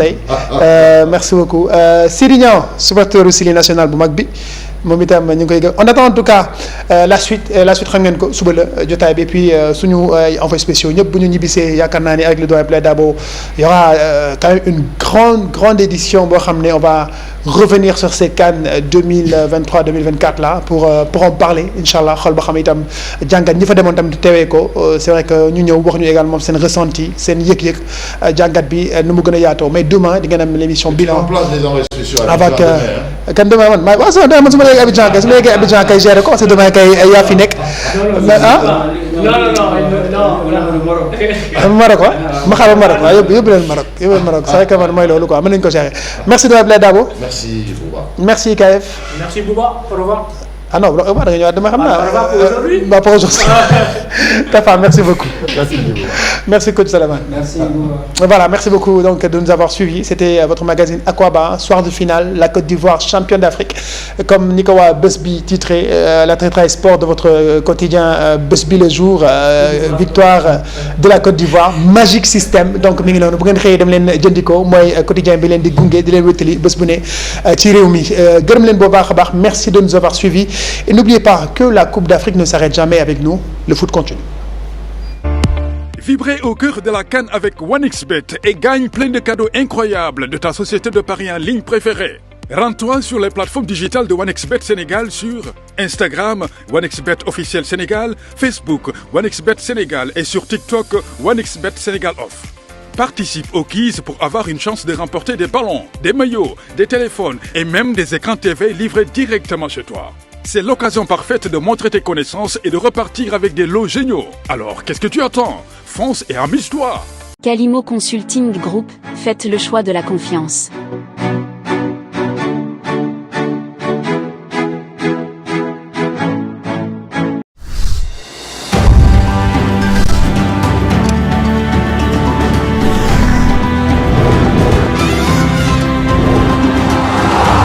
Merci beaucoup. Sidignan, supporter aussi national de Magbi. On attend en tout cas la suite xam ngeen ko suba la jotaay bi puis suñu envoyé spéciaux ñëpp bu ñu ñibbisee yaakaar naa ni avec le doyen Abdoulaye Dabo il y aura quand même une grande édition boo xam ne on va revenir sur ces CAN 2023-2024 là pour en parler inchallah xool ba xam itam jàngat ñi fa demoon tam teewee ko c'est vrai que ñu ñëw wax ñu également seen ressenti seen yëg-yëg jàngat bi nu mu gën a yaatoo mais demain di ngeen am l'émission bilan avec kan demain man waaw su ma léegi Abidjan kay su ma léegi Abidjan kay gérer ko parce que demain kay yaa fi nekk Maroc wa ma xaaral Maroc waaw yóbbu leen Maroc c'est vrai que man mooy loolu quoi mën nañu ko gérer merci de Abdoulaye Dabo. Merci Bouba. Merci KF. Merci Bouba. Au revoir. Ah non, da nga ñëwaat dama xam naa. Bah pour aujourd'hui. Tafa, merci beaucoup. Merci Bouba. Merci coach Salaman. Merci Bouba. Voilà, merci beaucoup donc de nous avoir suivis. C'était votre magazine Aquaba, soir de finale, la Côte d'Ivoire championne d'Afrique. Comme Nikowa Busby titré la traité sport de votre quotidien Busby le jour, victoire de la Côte d'Ivoire, magique système. Donc mi ngi noonu bu ngeen xëyee dem leen jëndiko mooy quotidien bi leen di gunge di leen wéttali bés bu ne ci réew mi gërëm leen bu baax a baax. Merci de nous avoir suivis et n'oubliez pas que la Coupe d'Afrique ne s'arrête jamais avec nous. Le foot continue. Vibrez au cœur de la CAN avec OneXBet et gagne plein de cadeaux incroyables de ta société de paris en ligne préférée. Rends-toi sur les plateformes digitales de OneXBet Sénégal sur Instagram, OneXBet officiel Sénégal, Facebook, OneXBet Sénégal et sur TikTok, OneXBet Sénégal Off. Participe au quiz pour avoir une chance de remporter des ballons, des maillots, des téléphones et même des écrans TV livrés directement chez toi. C'est l'occasion parfaite de montrer tes connaissances et de repartir avec des lots géniaux. Alors, qu'est-ce que tu attends? Fonce et amuse-toi! Calimo Consulting Group, faites le choix de la confiance.